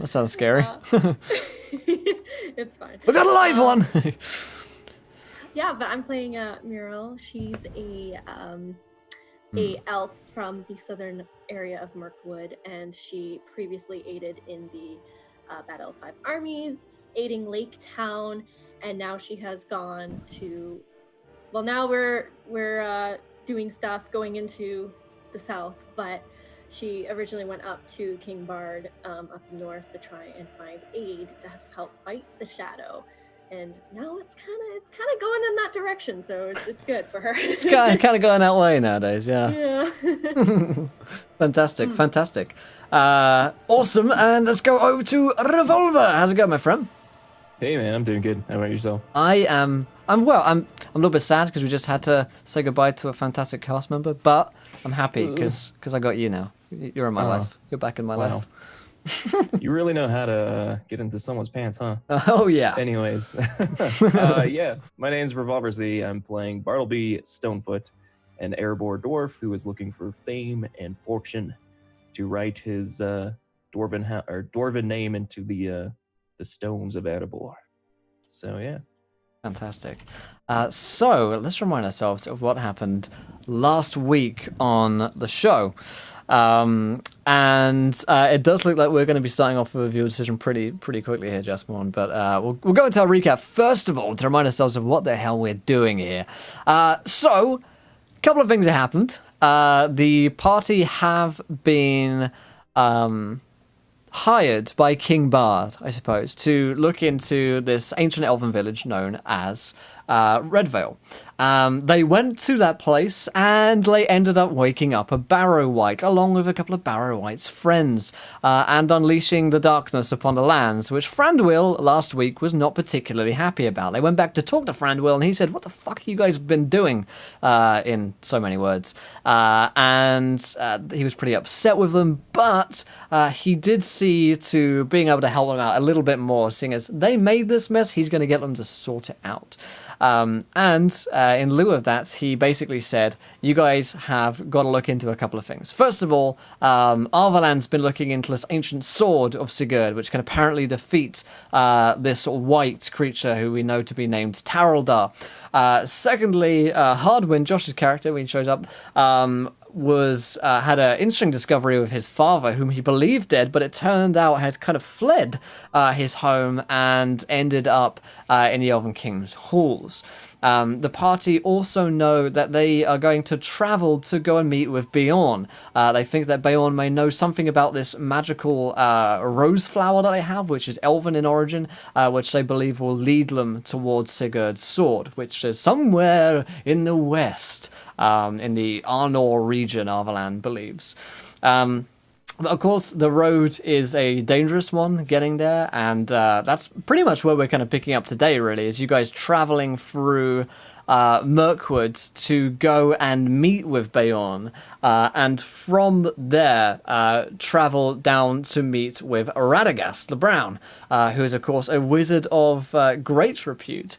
That sounds scary. It's fine. We got a live one! Yeah, but I'm playing Muriel. She's a elf from the southern area of Mirkwood, and she previously aided in the Battle of Five Armies, aiding Lake Town, and now she has gone to. Well, now we're doing stuff going into the south, but she originally went up to King Bard up north to try and find aid to help fight the shadow. And now it's kind of going in that direction, so it's good for her. It's kind of going that way nowadays, yeah. Yeah. Fantastic. Awesome, and let's go over to Revolver. How's it going, my friend? Hey man, I'm doing good. How about yourself? I'm well. I'm a little bit sad because we just had to say goodbye to a fantastic cast member, but I'm happy because I got you now. You're in my life. You're back in my life. You really know how to get into someone's pants, huh? Oh yeah. Anyways, yeah, my name's Revolver Z. I'm playing Bartleby Stonefoot, an airborne dwarf who is looking for fame and fortune to write his dwarven name into the stones of Erebor. So yeah. Fantastic. So let's remind ourselves of what happened last week on the show. And it does look like we're going to be starting off with a viewer decision pretty quickly here, Jasmine. But we'll go into our recap first of all to remind ourselves of what the hell we're doing here. So, a couple of things have happened. The party have been hired by King Bard, I suppose, to look into this ancient elven village known as Redvale. They went to that place and they ended up waking up a Barrow Wight along with a couple of Barrow Wight's friends and unleashing the darkness upon the lands, which Frandwill last week was not particularly happy about. They went back to talk to Frandwill and he said, "What the fuck have you guys been doing?" In so many words. And he was pretty upset with them, but he did see to being able to help them out a little bit more, seeing as they made this mess, he's going to get them to sort it out. And in lieu of that, he basically said, you guys have got to look into a couple of things. First of all, Arvalan's been looking into this ancient sword of Sigurd, which can apparently defeat this white creature who we know to be named Taraldar. Secondly, Hardwind, Josh's character, when he shows up, had an interesting discovery with his father, whom he believed dead, but it turned out had kind of fled his home and ended up in the Elven King's halls. The party also know that they are going to travel to go and meet with Bjorn. They think that Bjorn may know something about this magical rose flower that they have, which is elven in origin, which they believe will lead them towards Sigurd's sword, which is somewhere in the west. In the Arnor region, Arvalan believes. But of course, the road is a dangerous one getting there, and that's pretty much where we're kind of picking up today, really, is you guys traveling through Mirkwood to go and meet with Bjorn, and from there travel down to meet with Radagast the Brown, who is, of course, a wizard of great repute.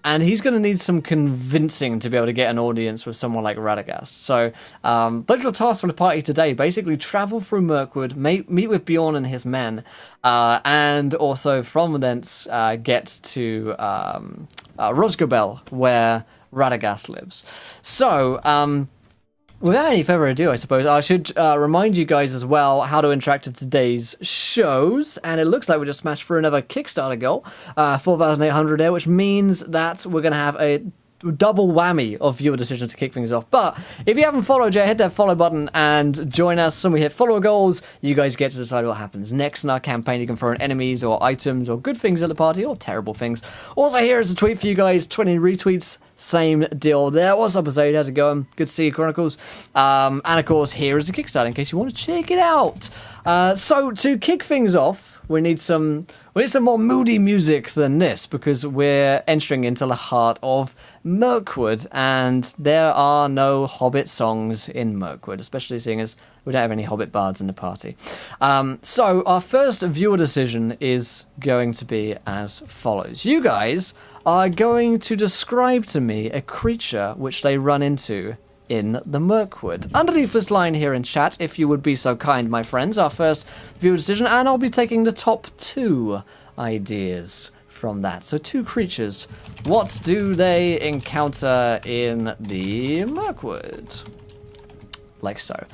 And he's going to need some convincing to be able to get an audience with someone like Radagast. So those are the tasks for the party today. Basically, travel through Mirkwood, meet with Bjorn and his men, and also from thence get to Rosgobel, where Radagast lives. So, without any further ado, I suppose, I should remind you guys as well how to interact with today's shows. And it looks like we just smashed through another Kickstarter goal, 4,800 there, which means that we're going to have a double whammy of viewer decisions to kick things off. But if you haven't followed yet, hit that follow button and join us. When we hit follower goals, you guys get to decide what happens next in our campaign. You can throw in enemies or items or good things at the party or terrible things. Also, here is a tweet for you guys, 20 retweets. Same deal there. What's up, Azade? How's it going? Good to see you, Chronicles. And of course, here is a Kickstarter in case you want to check it out. So to kick things off, we need some more moody music than this, because we're entering into the heart of Mirkwood, and there are no Hobbit songs in Mirkwood, especially seeing as we don't have any Hobbit bards in the party. So our first viewer decision is going to be as follows. You guys are going to describe to me a creature which they run into in the Mirkwood. Underneath this line here in chat, if you would be so kind, my friends, our first viewer decision, and I'll be taking the top 2 ideas from that. So 2 creatures. What do they encounter in the Mirkwood? Like so.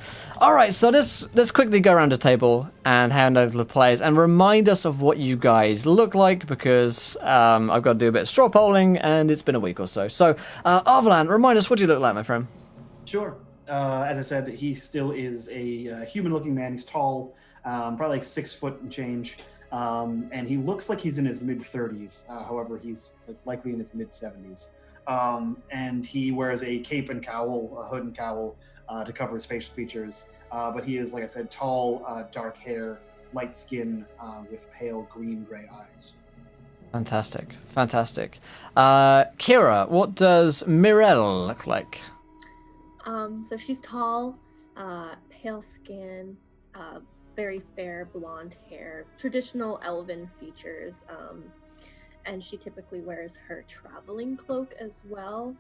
Alright, so let's quickly go around the table and hand over to the players and remind us of what you guys look like, because I've got to do a bit of straw polling and it's been a week or so. So, Arvalan, remind us, what do you look like, my friend? Sure. As I said, he still is a human-looking man. He's tall, probably like 6 foot and change, and he looks like he's in his mid-30s. However, he's likely in his mid-70s. And he wears a cape and cowl, a hood and cowl, to cover his facial features. But he is, like I said, tall, dark hair, light skin, with pale green-gray eyes. Fantastic. Fantastic. Kira, what does Mirel look like? So she's tall, pale skin, very fair blonde hair, traditional elven features, and she typically wears her traveling cloak as well,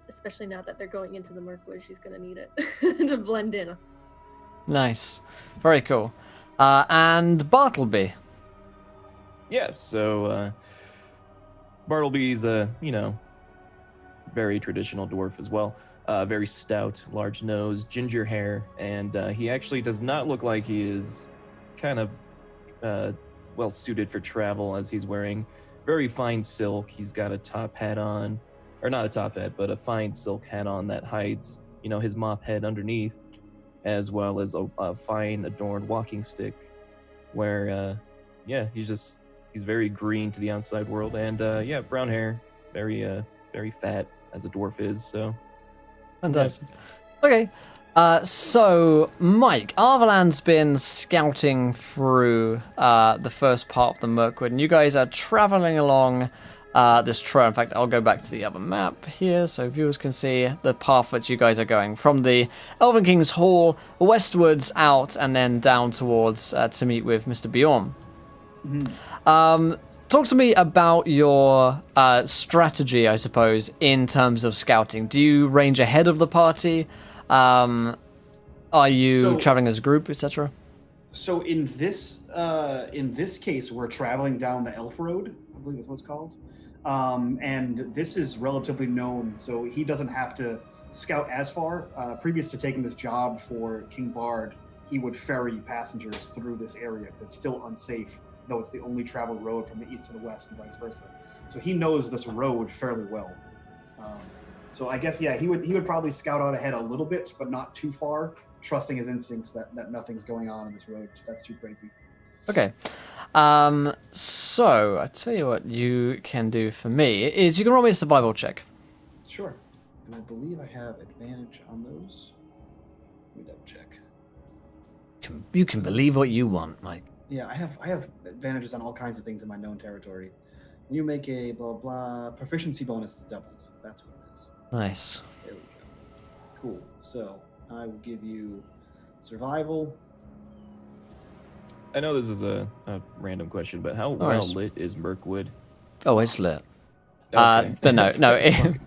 especially now that they're going into the Mirkwood, she's going to need it to blend in. Nice. Very cool. And Bartleby. Yeah, so Bartleby's a, very traditional dwarf as well. Very stout, large nose, ginger hair, and he actually does not look like he is kind of well suited for travel, as he's wearing very fine silk. He's got a top hat on, or not a top hat, but a fine silk hat on that hides, his mop head underneath, as well as a fine adorned walking stick, where, he's very green to the outside world, and brown hair, very fat, as a dwarf is, so. Fantastic. Okay. So, Mike, Arvalan's been scouting through the first part of the Mirkwood, and you guys are traveling along this trail. In fact, I'll go back to the other map here so viewers can see the path that you guys are going from the Elven King's Hall westwards out and then down towards to meet with Mr. Bjorn. Mm-hmm. Talk to me about your strategy, I suppose, in terms of scouting. Do you range ahead of the party? Are you traveling as a group, etc.? So in this case, we're traveling down the Elf Road, I believe is what it's called. And this is relatively known, so he doesn't have to scout as far. Previous to taking this job for King Bard, he would ferry passengers through this area that's still unsafe, though it's the only traveled road from the east to the west and vice versa. So he knows this road fairly well. So I guess, he would probably scout out ahead a little bit, but not too far, trusting his instincts that nothing's going on this road that's too crazy. Okay. So I tell you what you can do for me is you can roll me a survival check. Sure. And I believe I have advantage on those. Let me double check. You can believe what you want, Mike. Yeah, I have advantages on all kinds of things in my known territory. When you make a blah blah, proficiency bonus is doubled. That's what it is. Nice. There we go. Cool. So I will give you survival. I know this is a random question, but how well lit is Mirkwood? Oh, it's lit. Okay. But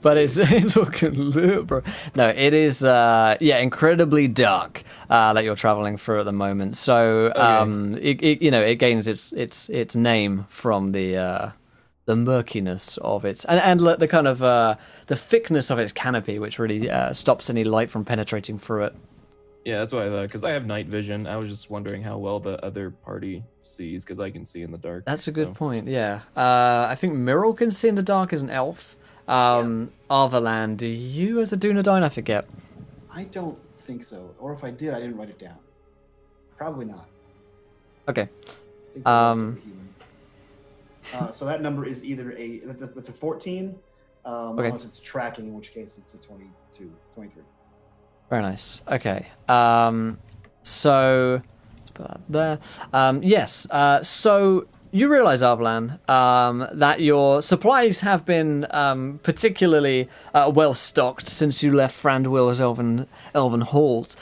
but it's fucking lit, bro. No, it is incredibly dark that you're traveling through at the moment. So it gains its name from the murkiness of its and the kind of the thickness of its canopy, which really stops any light from penetrating through it. Yeah, that's what I thought, because I have night vision. I was just wondering how well the other party sees, because I can see in the dark. That's a good point, yeah. I think Mirrell can see in the dark as an elf. Arvalan, do you as a Dunedain? I forget. I don't think so. Or if I did, I didn't write it down. Probably not. Okay. So that number is either that's a 14, unless it's tracking, in which case it's a 22, 23. Very nice. Okay. So let's put that there. Yes. So you realize, Arvalan, that your supplies have been particularly well stocked since you left Frandwill's Elven Halls.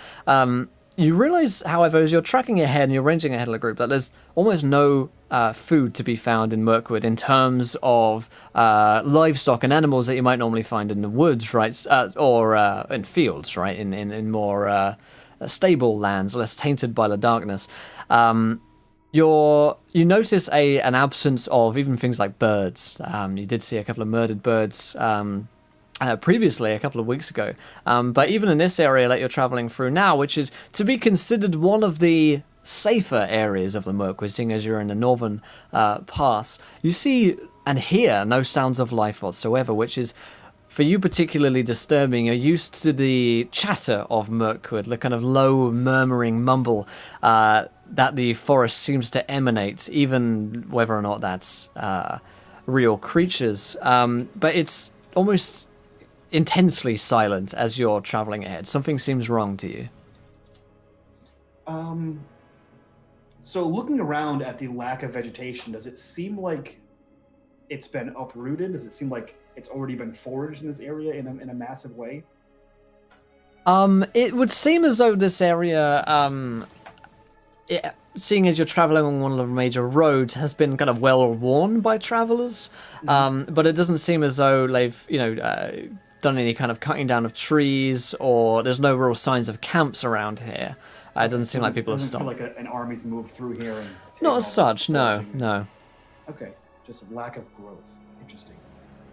You realize, however, as you're tracking ahead and you're ranging ahead of the group, that there's almost no food to be found in Mirkwood in terms of livestock and animals that you might normally find in the woods, right? Or in fields, right? In more stable lands, less tainted by the darkness. You notice an absence of even things like birds. You did see a couple of murdered birds previously, a couple of weeks ago. But even in this area that you're traveling through now, which is to be considered one of the safer areas of the Mirkwood, seeing as you're in the northern pass, you see and hear no sounds of life whatsoever, which is, for you, particularly disturbing. You're used to the chatter of Mirkwood, the kind of low, murmuring mumble that the forest seems to emanate, even whether or not that's real creatures. But it's almost intensely silent as you're traveling ahead. Something seems wrong to you. So looking around at the lack of vegetation, does it seem like it's been uprooted? Does it seem like it's already been foraged in this area in a massive way? It would seem as though this area, seeing as you're traveling on one of the major roads, has been kind of well worn by travelers. But it doesn't seem as though they've, done any kind of cutting down of trees, or there's no real signs of camps around here. It doesn't seem like people have stopped. Like an army's moved through here and not as such, no. Okay, just a lack of growth. Interesting.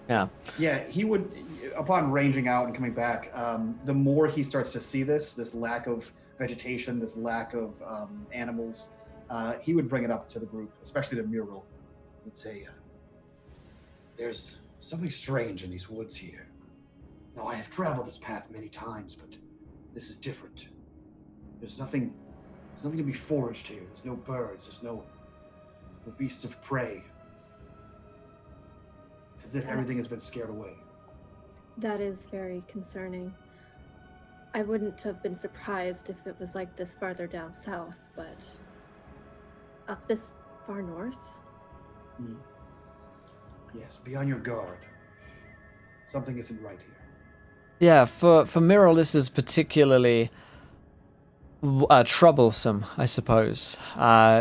Yeah. Yeah, he would, upon ranging out and coming back, the more he starts to see this lack of vegetation, this lack of animals, he would bring it up to the group, especially to Muriel. He would say, there's something strange in these woods here. Now, I have traveled this path many times, but this is different. There's nothing to be foraged here. There's no birds. There's no beasts of prey. It's as if everything has been scared away. That is very concerning. I wouldn't have been surprised if it was like this farther down south, but up this far north? Yes, be on your guard. Something isn't right here. Yeah, for Muriel, this is particularly troublesome, I suppose,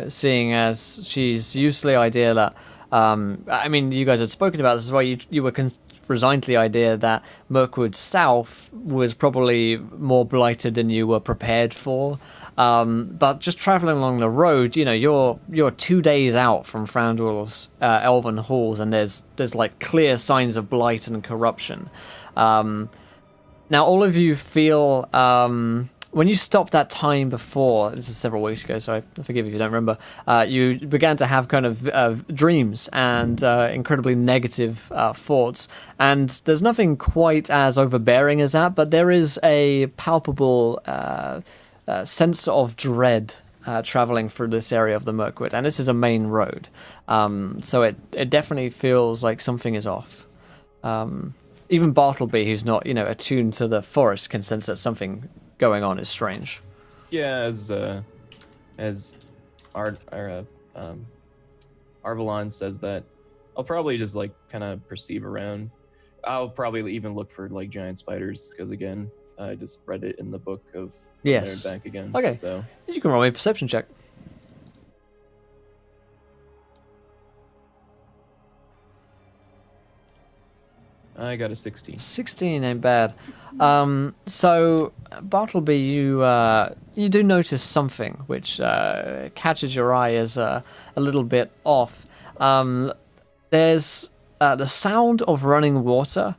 seeing as she's used to the idea that, you guys had spoken about this as well, you were resigned to the idea that Mirkwood South was probably more blighted than you were prepared for, but just travelling along the road, you're 2 days out from Thranduil's elven halls, and there's like clear signs of blight and corruption. Now, all of you feel, when you stopped that time before, this is several weeks ago, so I forgive if you don't remember, you began to have kind of dreams and incredibly negative thoughts. And there's nothing quite as overbearing as that, but there is a palpable sense of dread traveling through this area of the Mirkwood. And this is a main road. So it definitely feels like something is off. Even Bartleby, who's not, attuned to the forest, can sense that something going on is strange. Yeah, as Arvalon says that, I'll probably just kind of perceive around. I'll probably even look for giant spiders, because again, I just read it in the book of yes. There and Back Again. Okay, so you can roll me a perception check. I got a 16. 16 ain't bad. So, Bartleby, you do notice something which catches your eye as a little bit off. There's the sound of running water,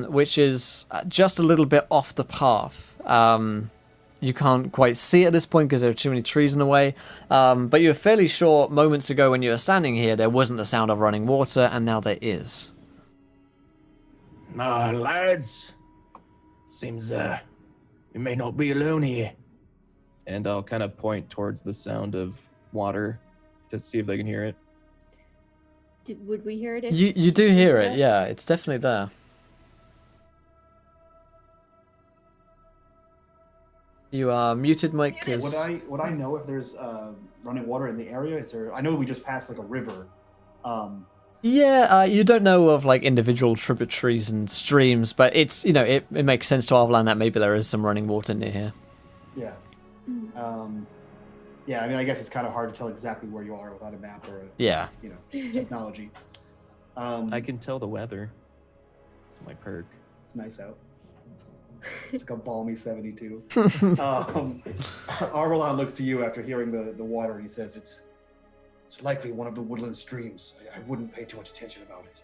which is just a little bit off the path. You can't quite see it at this point because there are too many trees in the way, but you're fairly sure moments ago when you were standing here there wasn't the sound of running water, and now there is. Lads, seems we may not be alone here. And I'll kind of point towards the sound of water to see if they can hear it. Would we hear it? If you do hear it, yeah. It's definitely there. You are muted, Mike. Would I know if there's running water in the area? I know we just passed a river. Yeah, you don't know of individual tributaries and streams, but it's it makes sense to Arvalan that maybe there is some running water near here. Yeah. Yeah, I mean, I guess it's kind of hard to tell exactly where you are without a map or Yeah. technology. I can tell the weather. It's my perk. It's nice out. It's like a balmy 72. Arvelon looks to you after hearing the water, and he says, it's likely one of the woodland streams. I wouldn't pay too much attention about it.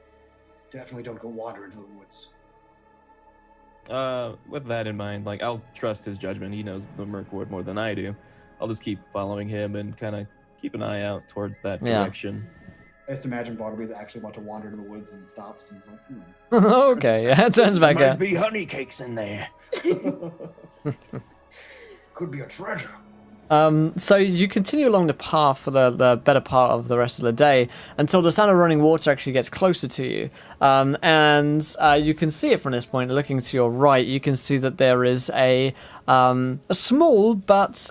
Definitely don't go wander into the woods. With that in mind, like, I'll trust his judgment. He knows the Mirkwood more than I do. I'll just keep following him and kind of keep an eye out towards that direction. I just imagine Bartleby's actually about to wander into the woods and stops and he's like, Okay, yeah, it turns back There out. might be honey cakes in there. Could be a treasure. So you continue along the path for the better part of the rest of the day until the sound of running water actually gets closer to you. And you can see it from this point. Looking to your right, you can see that there is a small but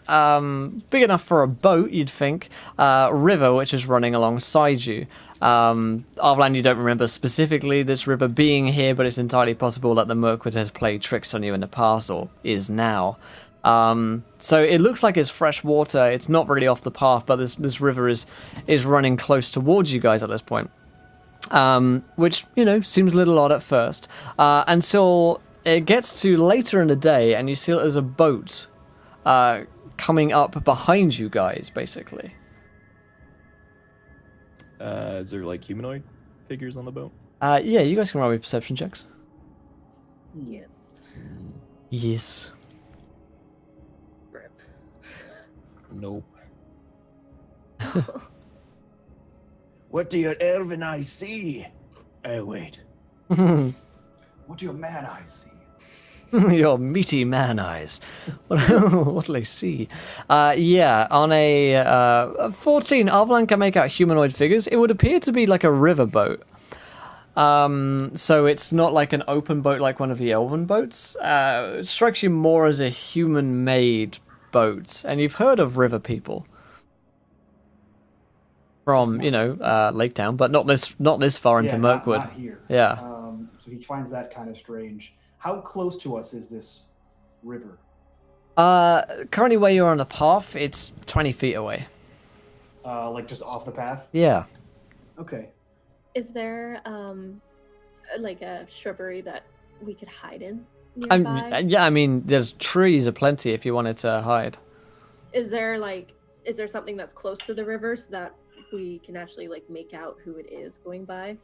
big enough for a boat, you'd think, river which is running alongside you. Arvlan, you don't remember specifically this river being here, but it's entirely possible that the Mirkwood has played tricks on you in the past, or is now. So it looks like it's fresh water. It's not really off the path, but this river is running close towards you guys at this point. Which, seems a little odd at first. Until it gets to later in the day, and you see that there's a boat coming up behind you guys, basically. Is there, like, humanoid figures on the boat? Yeah, you guys can roll me perception checks. Yes. Yes. Rip. Nope. What do your elven eyes see? Oh, wait. What do your man eyes see? Your meaty man eyes. What do they see? Yeah, on a 14, Arvlan can make out humanoid figures. It would appear to be like a riverboat. So it's not like an open boat like one of the elven boats. It strikes you more as a human-made boat. And you've heard of river people. From, Lake Town, but not this far into Mirkwood. Not here. Yeah. So he finds that kind of strange. How close to us is this river? Currently where you're on the path, it's 20 feet away. Like just off the path? Yeah. Okay. Is there like a shrubbery that we could hide in nearby? There's trees aplenty if you wanted to hide. Is there something that's close to the river so that we can actually like make out who it is going by?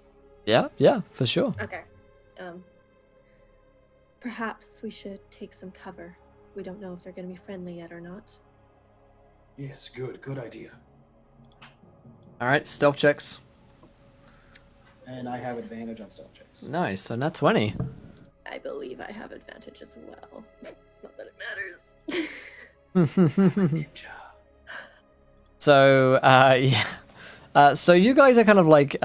Yeah, for sure. Okay. Perhaps we should take some cover. We don't know if they're going to be friendly yet or not. Yes, good idea. All right, stealth checks. And I have advantage on stealth checks. Nice, so not 20. I believe I have advantage as well. Not that it matters. So, yeah. So you guys are kind of like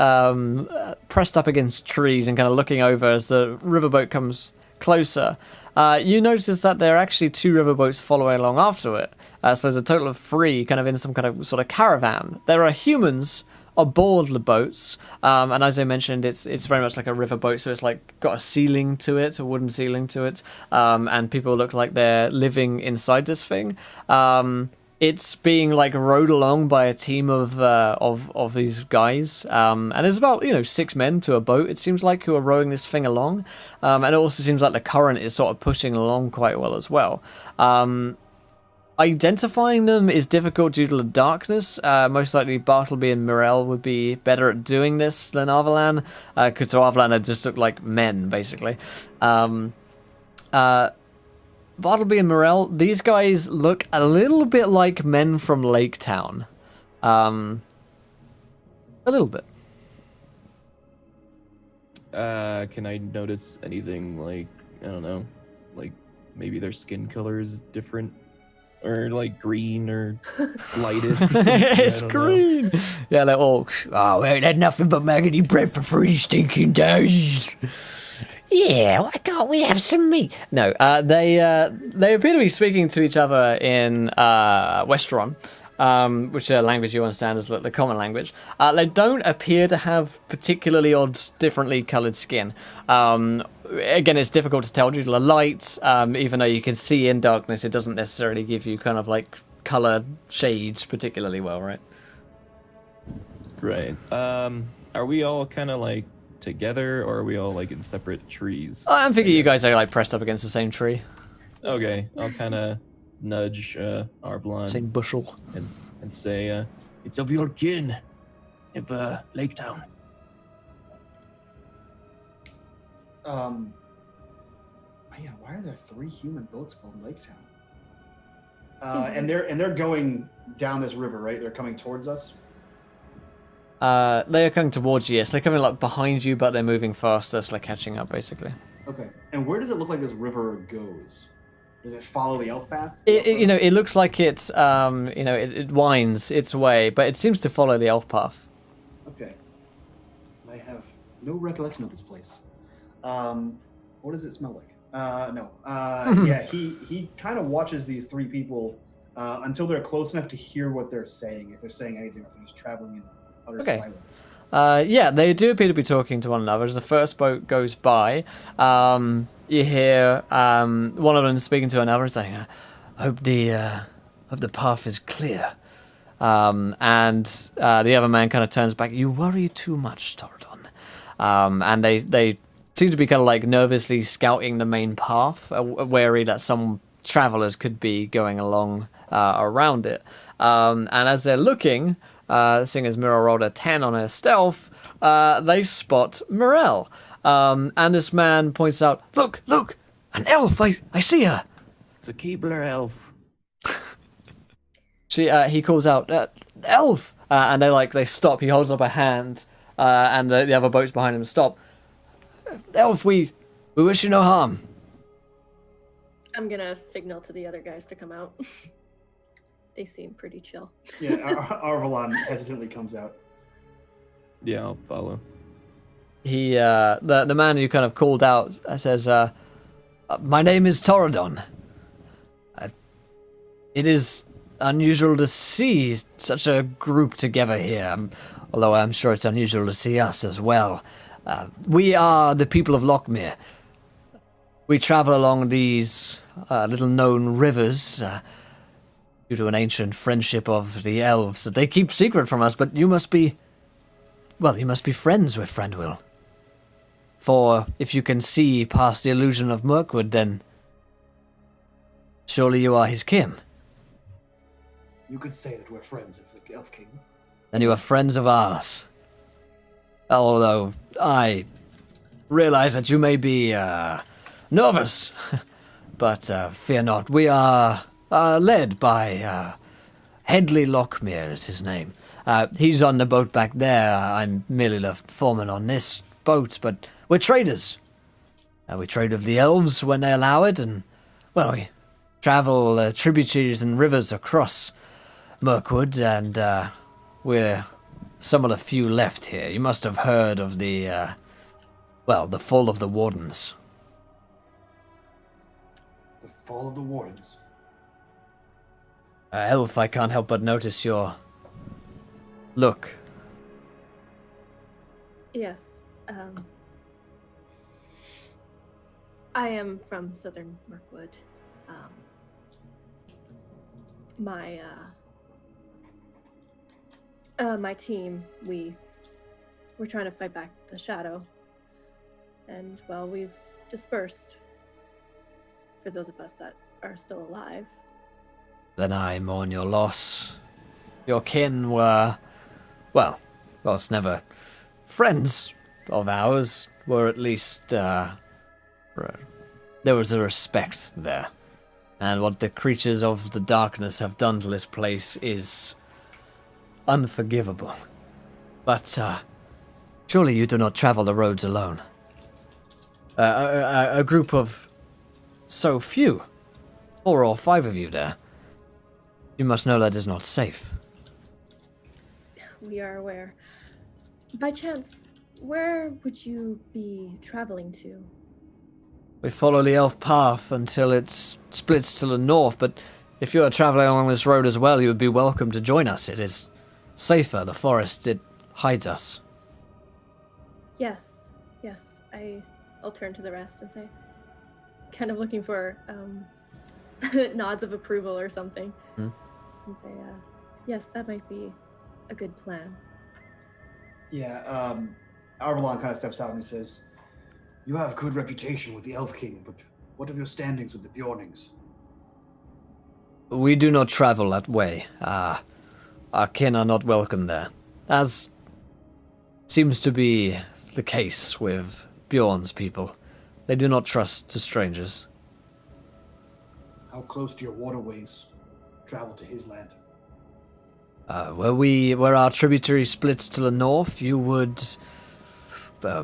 pressed up against trees and kind of looking over as the riverboat comes closer. You notice that there are actually 2 riverboats following along after it. So there's a total of 3 kind of in some kind of sort of caravan. There are humans aboard the boats, and as I mentioned, it's very much like a riverboat, so it's like got a ceiling to it, a wooden ceiling to it, and people look like they're living inside this thing. It's being like rowed along by a team of these guys, and there's about 6 men to a boat. It seems like who are rowing this thing along, and it also seems like the current is sort of pushing along quite well as well. Identifying them is difficult due to the darkness. Most likely Bartleby and Mirel would be better at doing this than Arvelan, because to Arvelan they just look like men basically. Bartleby and Mirel, these guys look a little bit like men from Lake Town. A little bit. Can I notice anything like, I don't know, like maybe their skin color is different? Or like green or lighted? Or It's green! Know. Yeah, they're all, we ain't had nothing but maggoty bread for 3 stinking days. Yeah, why can't we have some meat? No, they appear to be speaking to each other in Westeron, which is a language you understand as the common language. They don't appear to have particularly odd, differently coloured skin. Again, it's difficult to tell due to the light. Even though you can see in darkness, it doesn't necessarily give you kind of like colour shades particularly well, right? Right. Are we all kind of like together, or are we all like in separate trees? I'm thinking you guys are like pressed up against the same tree. Okay, I'll kind of nudge Arvelon Same bushel. and say, "It's of your kin, of Lake Town." Man, why are there 3 human boats called Lake Town? And they're going down this river, right? They're coming towards us. They are coming towards you. Yes, they're coming like behind you, but they're moving faster, so they're catching up basically. Okay. And where does it look like this river goes? Does it follow the elf path? It looks like it winds its way, but it seems to follow the elf path. Okay. I have no recollection of this place. What does it smell like? No. Yeah, he kind of watches these 3 people until they're close enough to hear what they're saying. If they're saying anything, or if they're just traveling in utter silence. Yeah, they do appear to be talking to one another as the first boat goes by. You hear one of them speaking to another saying, "I hope the path is clear." And the other man kind of turns back. "You worry too much, Toradon." And they seem to be kind of like nervously scouting the main path, wary that some travelers could be going along around it. And as they're looking, seeing as Mira rolled a 10 on her stealth, they spot Morel. And this man points out, Look, an elf, I see her. It's a Keebler elf. He calls out, elf! And they stop. He holds up a hand, and the other boats behind him stop. Elf, we wish you no harm. I'm gonna signal to the other guys to come out. They seem pretty chill. Yeah, Arvelon hesitantly comes out. Yeah, I'll follow. He, the man who kind of called out says, "My name is Toradon. It is unusual to see such a group together here, although I'm sure it's unusual to see us as well. We are the people of Lockmere. We travel along these little-known rivers due to an ancient friendship of the elves that they keep secret from us, but you must be friends with Friendwill. For if you can see past the illusion of Mirkwood, then surely you are his kin. You could say that we're friends of the Elf King. Then you are friends of ours. Although I realize that you may be nervous, but fear not. We are led by Headley Lockmere is his name. He's on the boat back there. I'm merely the foreman on this boat, but we're traders. We trade with the elves when they allow it, and, well, we travel tributaries and rivers across Mirkwood, and we're some of the few left here. You must have heard of the fall of the Wardens. The fall of the Wardens? Elf, I can't help but notice your look. Yes. I am from southern Mirkwood. My team, we're trying to fight back the shadow. And, well, we've dispersed for those of us that are still alive. Then I mourn your loss. Your kin were, well, whilst never friends of ours, were at least, there was a respect there. And what the creatures of the darkness have done to this place is unforgivable. But, surely you do not travel the roads alone. A group of so few, 4 or 5 of you there. You must know that is not safe. We are aware. By chance, where would you be traveling to? We follow the elf path until it splits to the north, but if you are traveling along this road as well, you would be welcome to join us. It is safer. The forest, it hides us. Yes, I'll turn to the rest and say, kind of looking for nods of approval or something, and say, yes, that might be a good plan. Yeah, Arvalon kind of steps out and he says, "You have good reputation with the Elf King, but what of your standings with the Bjornings?" We do not travel that way. Our kin are not welcome there, as seems to be the case with Bjorn's people. They do not trust to strangers. How close do your waterways travel to his land? Where our tributary splits to the north, you would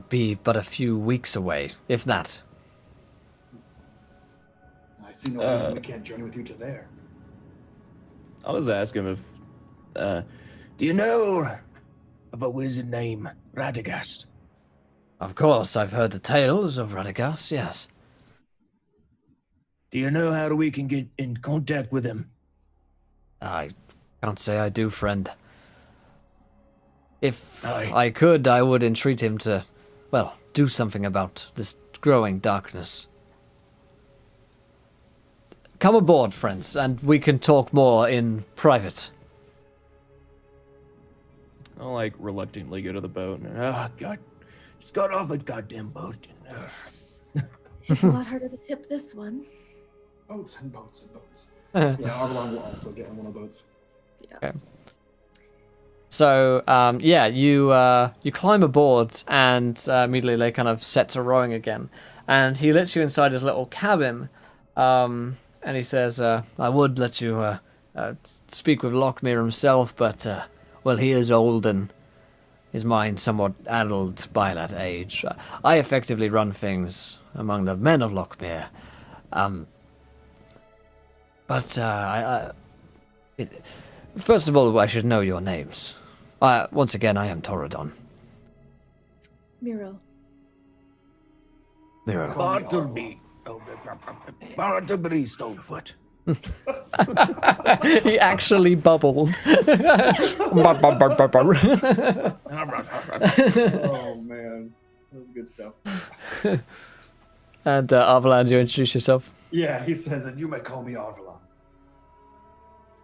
be but a few weeks away, if that. I see no reason we can't journey with you to there. I'll just ask him if, do you know of a wizard named Radagast? Of course, I've heard the tales of Radagast, yes. Do you know how we can get in contact with him? I can't say I do, friend. If Aye. I could, I would entreat him to, well, do something about this growing darkness. Come aboard, friends, and we can talk more in private. I'll, like, reluctantly go to the boat. Oh, God. Just got off the goddamn boat. It's a lot harder to tip this one. Boats and boats and boats. Yeah, Arvalon will also get on one of the boats. Yeah. Okay. So, you climb aboard, and immediately they kind of set to rowing again. And he lets you inside his little cabin, and he says, I would let you speak with Lockmere himself, but, well, he is old and his mind somewhat addled by that age. I effectively run things among the men of Lockmere. First of all, I should know your names. Once again, I am Toradon. Miro. Miro. Bartleby. Bartleby Stonefoot. He actually bubbled. Oh man, that was good stuff. And Arvalan, do you introduce yourself? Yeah, he says, and you may call me Arvalon.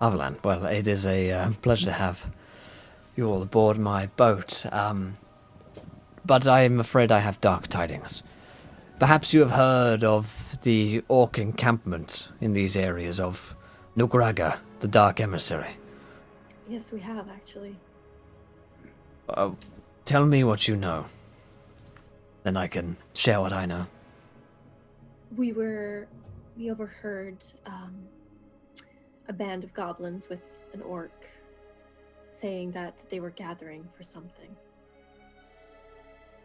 Arvalan, well, it is a pleasure to have you all aboard my boat. But I am afraid I have dark tidings. Perhaps you have heard of the orc encampment in these areas of Nugraga, the Dark Emissary. Yes, we have actually. Tell me what you know. Then I can share what I know. We overheard a band of goblins with an orc saying that they were gathering for something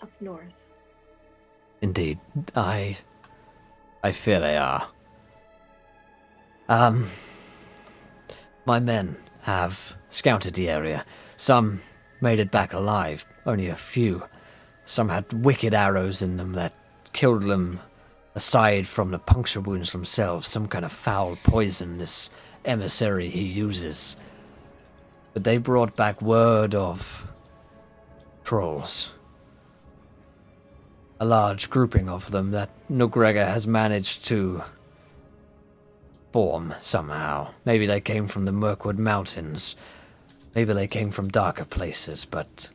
up north. Indeed, I fear they are. My men have scouted the area. Some made it back alive, only a few. Some had wicked arrows in them that killed them aside from the puncture wounds themselves, some kind of foul poison this emissary he uses. But they brought back word of trolls. A large grouping of them that Nugrega has managed to form somehow. Maybe they came from the Mirkwood Mountains. Maybe they came from darker places, but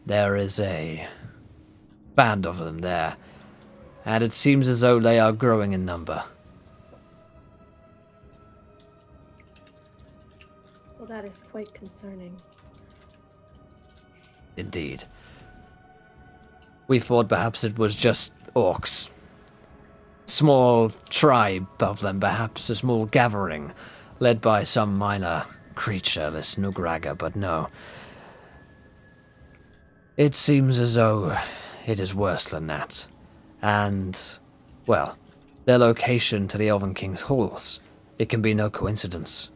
there is a band of them there. And it seems as though they are growing in number. Well, that is quite concerning. Indeed. We thought perhaps it was just orcs. Small tribe of them, perhaps a small gathering, led by some minor creature, this Nugraga, but no. It seems as though it is worse than that. And, well, their location to the Elven King's halls, it can be no coincidence.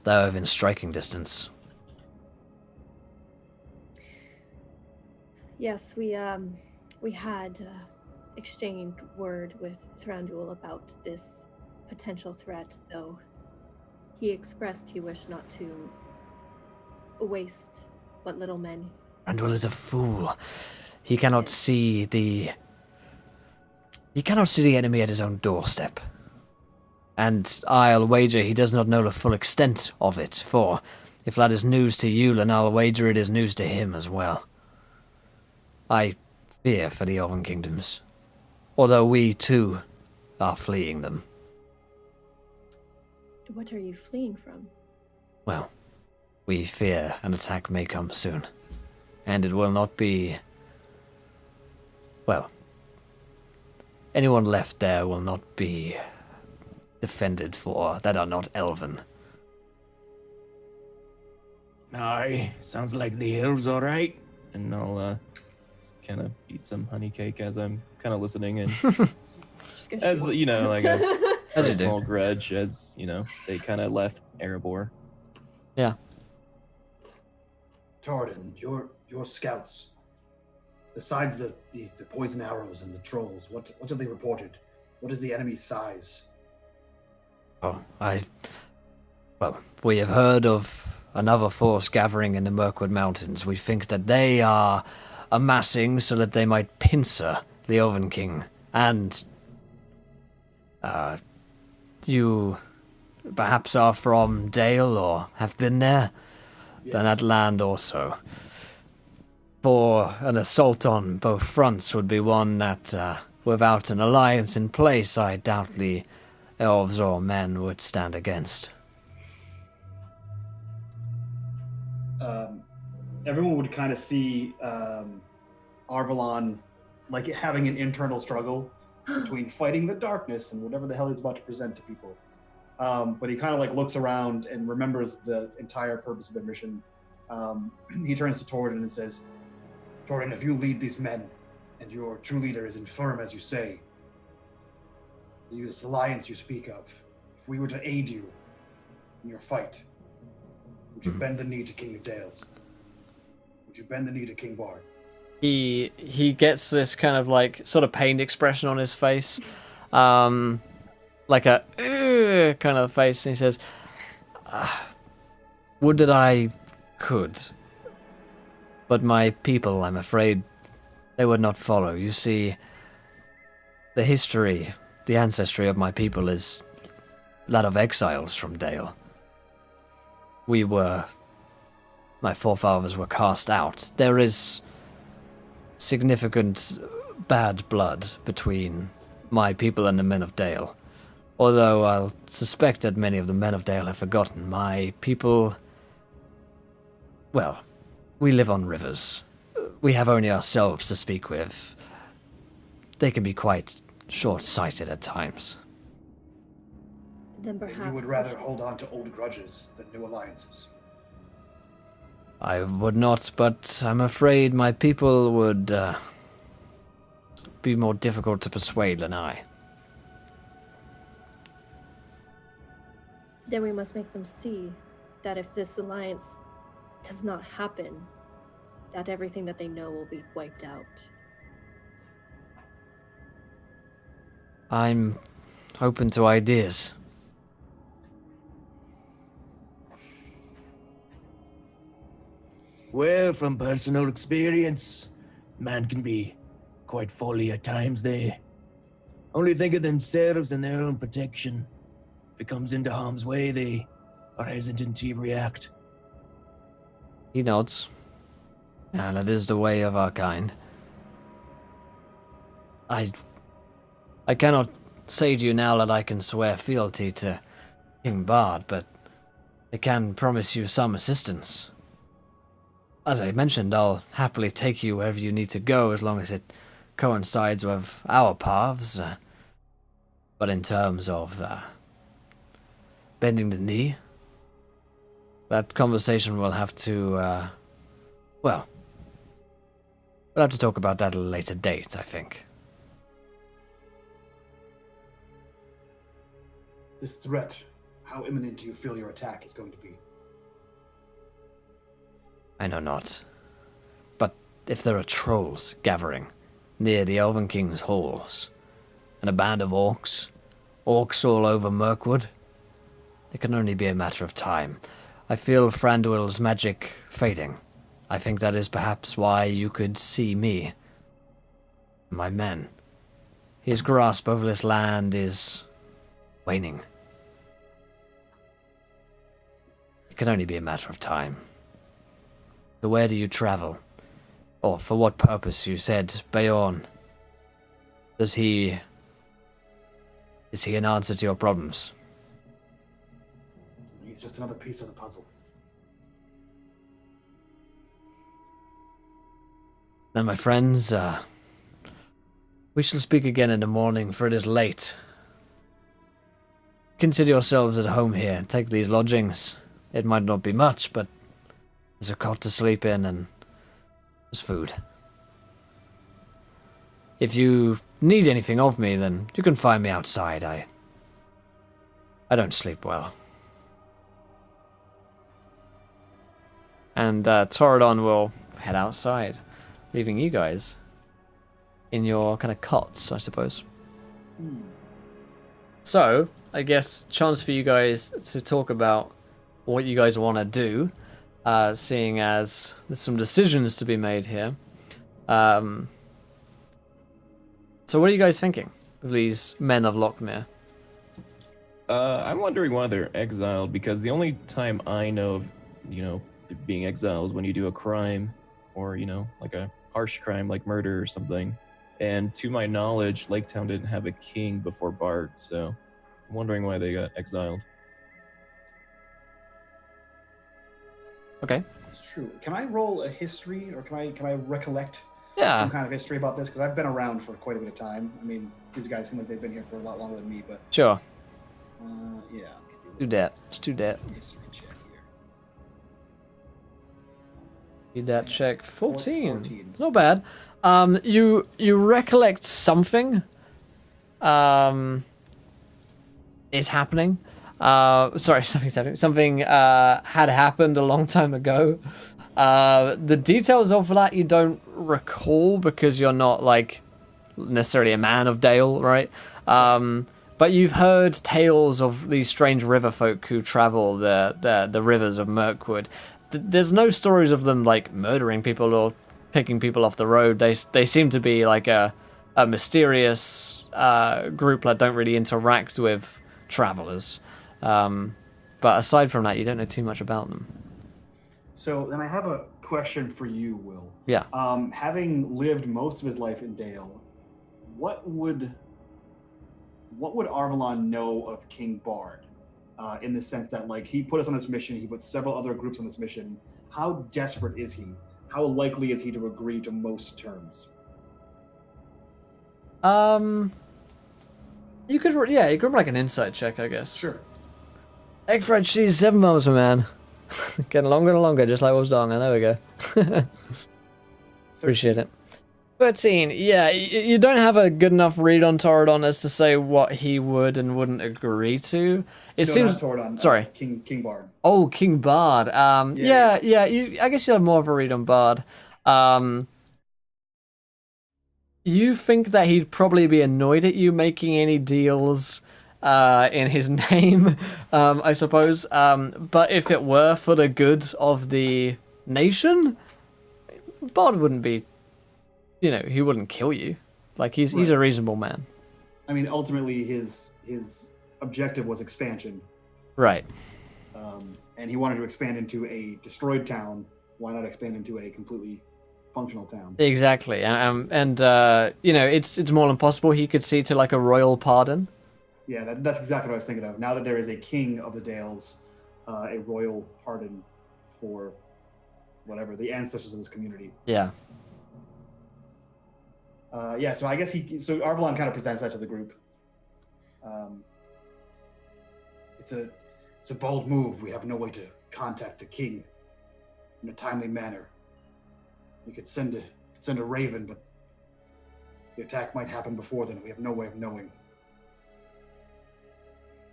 They're within striking distance. Yes, we had exchanged word with Thranduil about this potential threat, though he expressed he wished not to waste what little men. Randall is a fool. He cannot see the enemy at his own doorstep. And I'll wager he does not know the full extent of it, for if that is news to you, then I'll wager it is news to him as well. I fear for the Elven Kingdoms, although we too are fleeing them. What are you fleeing from? Well, we fear an attack may come soon, and it will not be... Well, anyone left there will not be defended for that are not Elven. Aye, sounds like the elves all right. And I'll kind of eat some honey cake as I'm kind of listening and Just gonna as, shoot. you know, like a As you do. personal grudge as, you know, they kind of left Erebor. Yeah. Torden, your scouts, besides the poison arrows and the trolls, what have they reported? What is the enemy's size? Oh, well, we have heard of another force gathering in the Mirkwood Mountains. We think that they are amassing so that they might pincer the Elven King. And, you perhaps are from Dale or have been there? Then that land also. For an assault on both fronts would be one that, without an alliance in place, I doubt the elves or men would stand against. Everyone would kind of see Arvalon like having an internal struggle between fighting the darkness and whatever the hell he's about to present to people. But he kind of like looks around and remembers the entire purpose of their mission. He turns to Torden and says, Torden, if you lead these men and your true leader is infirm as you say, this alliance you speak of, if we were to aid you in your fight, would you bend the knee to King of Dales? Would you bend the knee to King Bard? He gets this kind of like sort of pained expression on his face, like a kind of face, and he says, "Would that I could, but my people, I'm afraid, they would not follow. You see, the history, the ancestry of my people is that of exiles from Dale. My forefathers were cast out. There is significant bad blood between my people and the men of Dale. Although I'll suspect that many of the men of Dale have forgotten, my people... Well, we live on rivers. We have only ourselves to speak with. They can be quite short-sighted at times. Then perhaps You would rather hold on to old grudges than new alliances. I would not, but I'm afraid my people would be more difficult to persuade than I. Then we must make them see that if this alliance does not happen, that everything that they know will be wiped out. I'm open to ideas. Well, from personal experience, man can be quite folly at times. They only think of themselves and their own protection. If it comes into harm's way, they are hesitant to react. He nods. Yeah, that is the way of our kind. I cannot say to you now that I can swear fealty to King Bard, but I can promise you some assistance. As I mentioned, I'll happily take you wherever you need to go as long as it coincides with our paths. But in terms of bending the knee, that conversation will have to, we'll have to talk about that at a later date, I think. This threat, how imminent do you feel your attack is going to be? I know not. But if there are trolls gathering near the Elven King's halls, and a band of orcs, orcs all over Mirkwood. It can only be a matter of time. I feel Franduil's magic fading. I think that is perhaps why you could see me. My men. His grasp over this land is waning. It can only be a matter of time. So where do you travel? Or for what purpose? You said Bayorn. Is he an answer to your problems? He's just another piece of the puzzle. Then, my friends, we shall speak again in the morning, for it is late. Consider yourselves at home here. Take these lodgings. It might not be much, but there's a cot to sleep in and there's food. If you need anything of me, then you can find me outside. I don't sleep well. And Toradon will head outside, leaving you guys in your kind of cots, I suppose. So, I guess chance for you guys to talk about what you guys want to do, seeing as there's some decisions to be made here. So what are you guys thinking of these men of Lockmere? I'm wondering why they're exiled, because the only time I know of, being exiled is when you do a crime or, like a harsh crime like murder or something. And to my knowledge, Lake Town didn't have a king before Bard, so I'm wondering why they got exiled. Okay. That's true. Can I roll a history, or can I recollect Yeah. some kind of history about this? Because I've been around for quite a bit of time. I mean, these guys seem like they've been here for a lot longer than me, but Sure. yeah. Do that. Let's do that. History check here. Do that check. 14. 14. It's not bad. You recollect something is happening. Sorry, something's happening. Something had happened a long time ago. The details of that you don't recall because you're not like necessarily a man of Dale, right? But you've heard tales of these strange river folk who travel the rivers of Mirkwood. There's no stories of them like murdering people or taking people off the road. They seem to be like a mysterious group that don't really interact with travelers. But aside from that, you don't know too much about them. So then I have a question for you, Will. Yeah. Having lived most of his life in Dale, what would Arvalon know of King Bard? In the sense that, like, he put us on this mission, he put several other groups on this mission. How desperate is he? How likely is he to agree to most terms? You could run like an insight check, I guess. Sure. Egg fried cheese, 7 miles, my man. Getting longer and longer, just like what was done. There we go. Appreciate it. 13. Yeah, you don't have a good enough read on Toradon as to say what he would and wouldn't agree to. It seems. Not Toradon, sorry, King Bard. Oh, King Bard. Yeah. I guess you have more of a read on Bard. You think that he'd probably be annoyed at you making any deals in his name, I suppose. But if it were for the good of the nation, Bard wouldn't be. He wouldn't kill you. Like he's a reasonable man. I mean, ultimately, his objective was expansion. Right. And he wanted to expand into a destroyed town. Why not expand into a completely functional town? Exactly. It's more than possible he could see to like a royal pardon. Yeah, that's exactly what I was thinking of. Now that there is a king of the Dales, a royal pardon for whatever the ancestors of this community. Yeah. So I guess so Arvalon kind of presents that to the group. It's a bold move. We have no way to contact the king in a timely manner. We could send a raven, but the attack might happen before then. We have no way of knowing.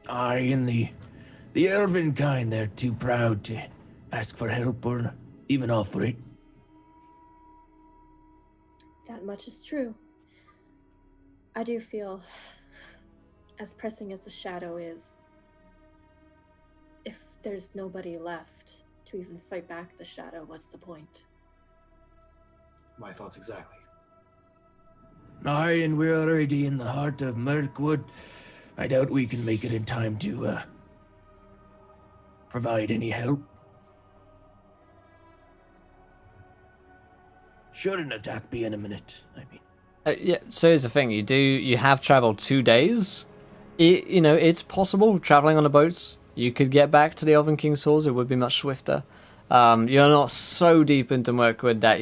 Are in the elven kind, they're too proud to ask for help or even offer it. That much is true. I do feel as pressing as the shadow is, if there's nobody left to even fight back the shadow, what's the point? My thoughts exactly. Aye, and we're already in the heart of Mirkwood. I doubt we can make it in time to provide any help. Should an attack be in a minute? I mean, Yeah, so here's the thing. You have traveled 2 days. It's possible traveling on a boat. You could get back to the Elven King's Halls. It would be much swifter. You're not so deep into Mirkwood that,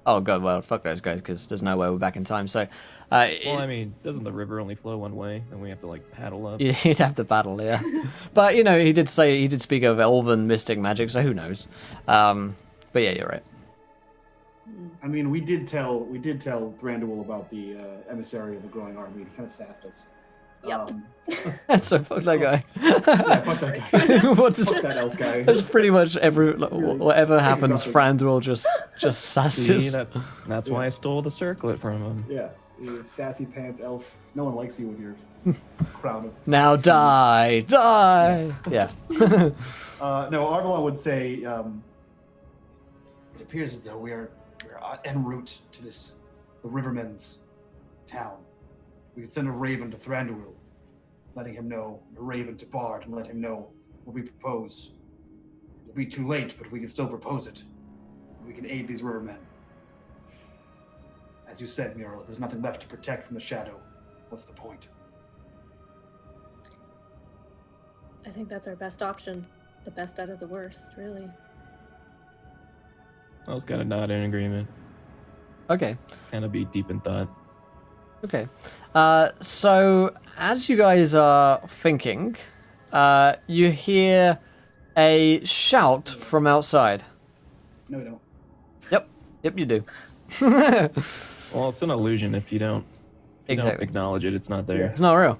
oh god, well, fuck those guys, because there's no way we're back in time. So, Well, I mean, doesn't the river only flow one way? Then we have to like paddle up. you'd have to battle, yeah. But he did speak of elven mystic magic, so who knows? But yeah, you're right. I mean, we did tell Thranduil about the emissary of the growing army. He kind of sassed us. Yep. So fuck that guy. Yeah, fuck that guy. What does Fuck that elf guy. That's pretty much whatever happens. nothing. Thranduil just See, sasses. that's why I stole the circlet from him. Yeah, you sassy pants elf. No one likes you with your crown of. Now die. Yeah. No, Arvalon would say, it appears as though we're en route to the Rivermen's town. We could send a raven to Thranduil, letting him know, a raven to Bard, and let him know what we propose. It'll be too late, but we can still propose it. We can aid these rivermen. As you said, Muriel, there's nothing left to protect from the shadow. What's the point? I think that's our best option. The best out of the worst, really. I was kind of not in agreement. Okay. Kind of be deep in thought. Okay. So as you guys are thinking, you hear a shout from outside. No, we don't. Yep, you do. Well, it's an illusion if you don't Exactly. acknowledge it. It's not there. It's not real.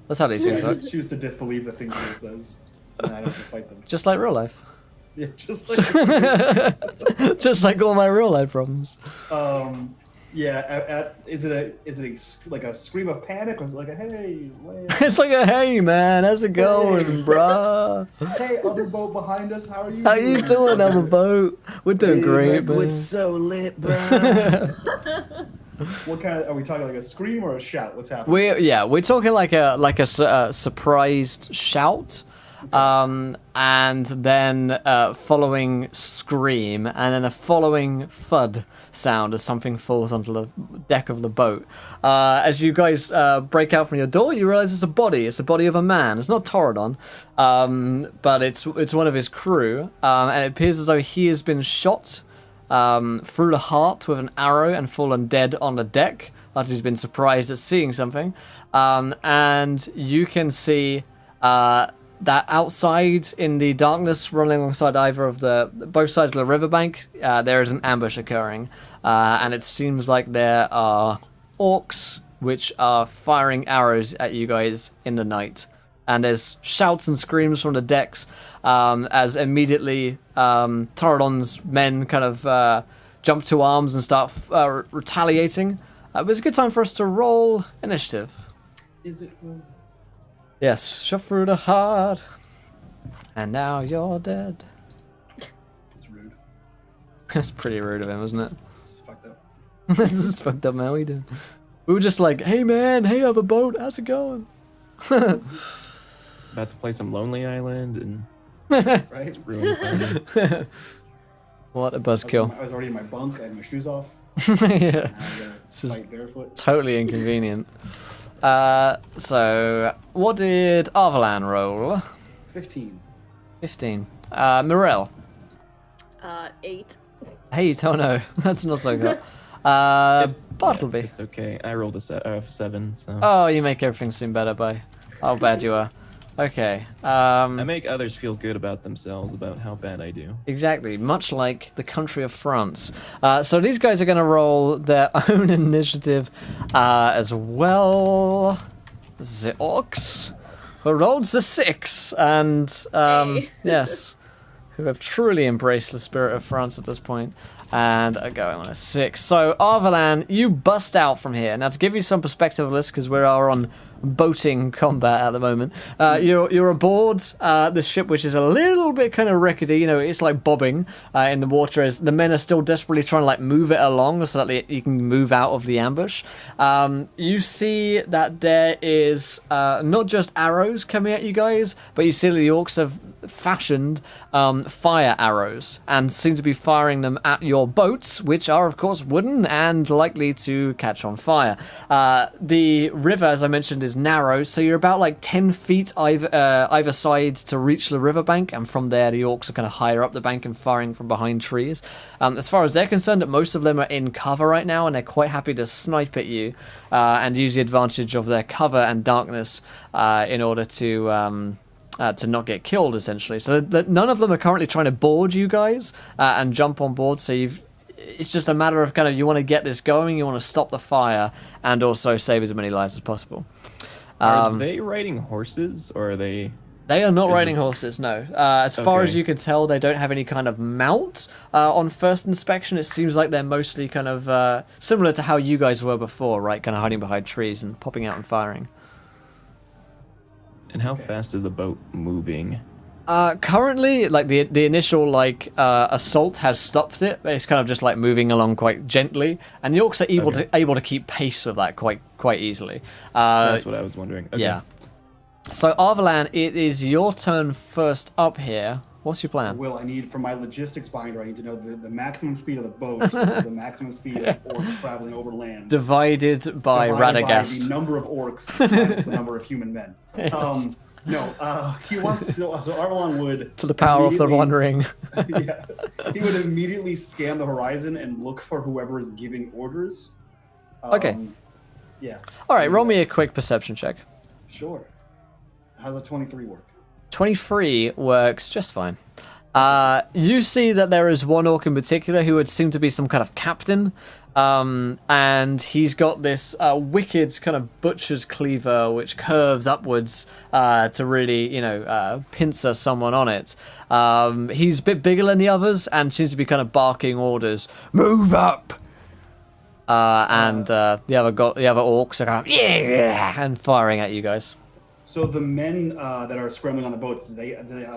That's how these Yeah, things work. just choose to disbelieve the things that it says, and I don't have to fight them. Just like real life. Yeah, just like. Just like all my real life problems. Yeah. Is it like a scream of panic, or is it like a hey, wait, It's like a hey man, how's it going, bruh? hey, other boat behind us, how are you? How you doing on the boat? We're doing great, man. Mirkwood's so lit, bro. What kind of, are we talking, like a scream or a shout? What's happening? We're talking like a surprised shout, and then following scream, and then a following thud sound as something falls onto the deck of the boat. As you guys break out from your door, you realize it's a body. It's the body of a man. It's not Toradon, but it's one of his crew, and it appears as though he has been shot through the heart with an arrow and fallen dead on the deck after he's been surprised at seeing something. And you can see that outside in the darkness, running alongside either of both sides of the riverbank, there is an ambush occurring, and it seems like there are orcs which are firing arrows at you guys in the night. And there's shouts and screams from the decks as immediately Toradon's men kind of jump to arms and start retaliating. But it's a good time for us to roll initiative. Is it? Yes, shot through the heart, and now you're dead. It's rude. That's pretty rude of him, isn't it? It's fucked up. This is fucked up, man. What are you doing? We were just like, hey man, hey, I have a boat. How's it going? About to play some Lonely Island and Right? it's really funny. What a buzzkill. I was already in my bunk. I had my shoes off. Yeah, Now I gotta This is- fight barefoot. totally inconvenient. So, what did Arvalan roll? 15. 15. Mirel. 8. Hey, Tono. That's not so good. Bartleby. It's okay. I rolled a 7, so Oh, you make everything seem better by how bad you are. Okay. I make others feel good about themselves about how bad I do. Exactly, much like the country of France. So these guys are going to roll their own initiative as well. The orcs, who rolled the 6, and Hey. yes, who have truly embraced the spirit of France at this point, and are going on a 6. So Arvalan, you bust out from here. Now to give you some perspective of this, because we are on boating combat at the moment. You're aboard the ship, which is a little bit kind of rickety. You know, it's like bobbing in the water as the men are still desperately trying to like move it along so that you can move out of the ambush. You see that there is not just arrows coming at you guys, but you see the orcs have fashioned fire arrows and seem to be firing them at your boats, which are of course wooden and likely to catch on fire. The river, as I mentioned, is narrow, so you're about like 10 feet either side to reach the riverbank, and from there the orcs are kind of higher up the bank and firing from behind trees. As far as they're concerned, most of them are in cover right now, and they're quite happy to snipe at you and use the advantage of their cover and darkness in order to not get killed, essentially. So none of them are currently trying to board you guys and jump on board, so it's just a matter of kind of, you want to get this going, you want to stop the fire, and also save as many lives as possible. Are they riding horses, or are they... They are not riding horses, no. As far as you can tell, they don't have any kind of mount. On first inspection, it seems like they're mostly kind of similar to how you guys were before, right? Kind of hiding behind trees and popping out and firing. And how fast is the boat moving? Currently, like the initial assault has stopped it. It's kind of just like moving along quite gently, and the orcs are able to keep pace with that quite easily. That's what I was wondering. Okay. Yeah. So Arvalan, it is your turn first up here. What's your plan? Will, I need, for my logistics binder, I need to know the maximum speed of the boats, or the maximum speed of orcs traveling over land. Divided by Radagast. By the number of orcs minus the number of human men. Yes. He wants to, so Arvalon would... To the power of the One Ring. Yeah. He would immediately scan the horizon and look for whoever is giving orders. Okay. Yeah. All right, roll me a quick perception check. Sure. How's a 23 work? 23 works just fine. You see that there is one orc in particular who would seem to be some kind of captain, and he's got this wicked kind of butcher's cleaver which curves upwards to really, pincer someone on it. He's a bit bigger than the others and seems to be kind of barking orders. Move up! And the other orcs are kind of, yeah, and firing at you guys. So the men that are scrambling on the boats, are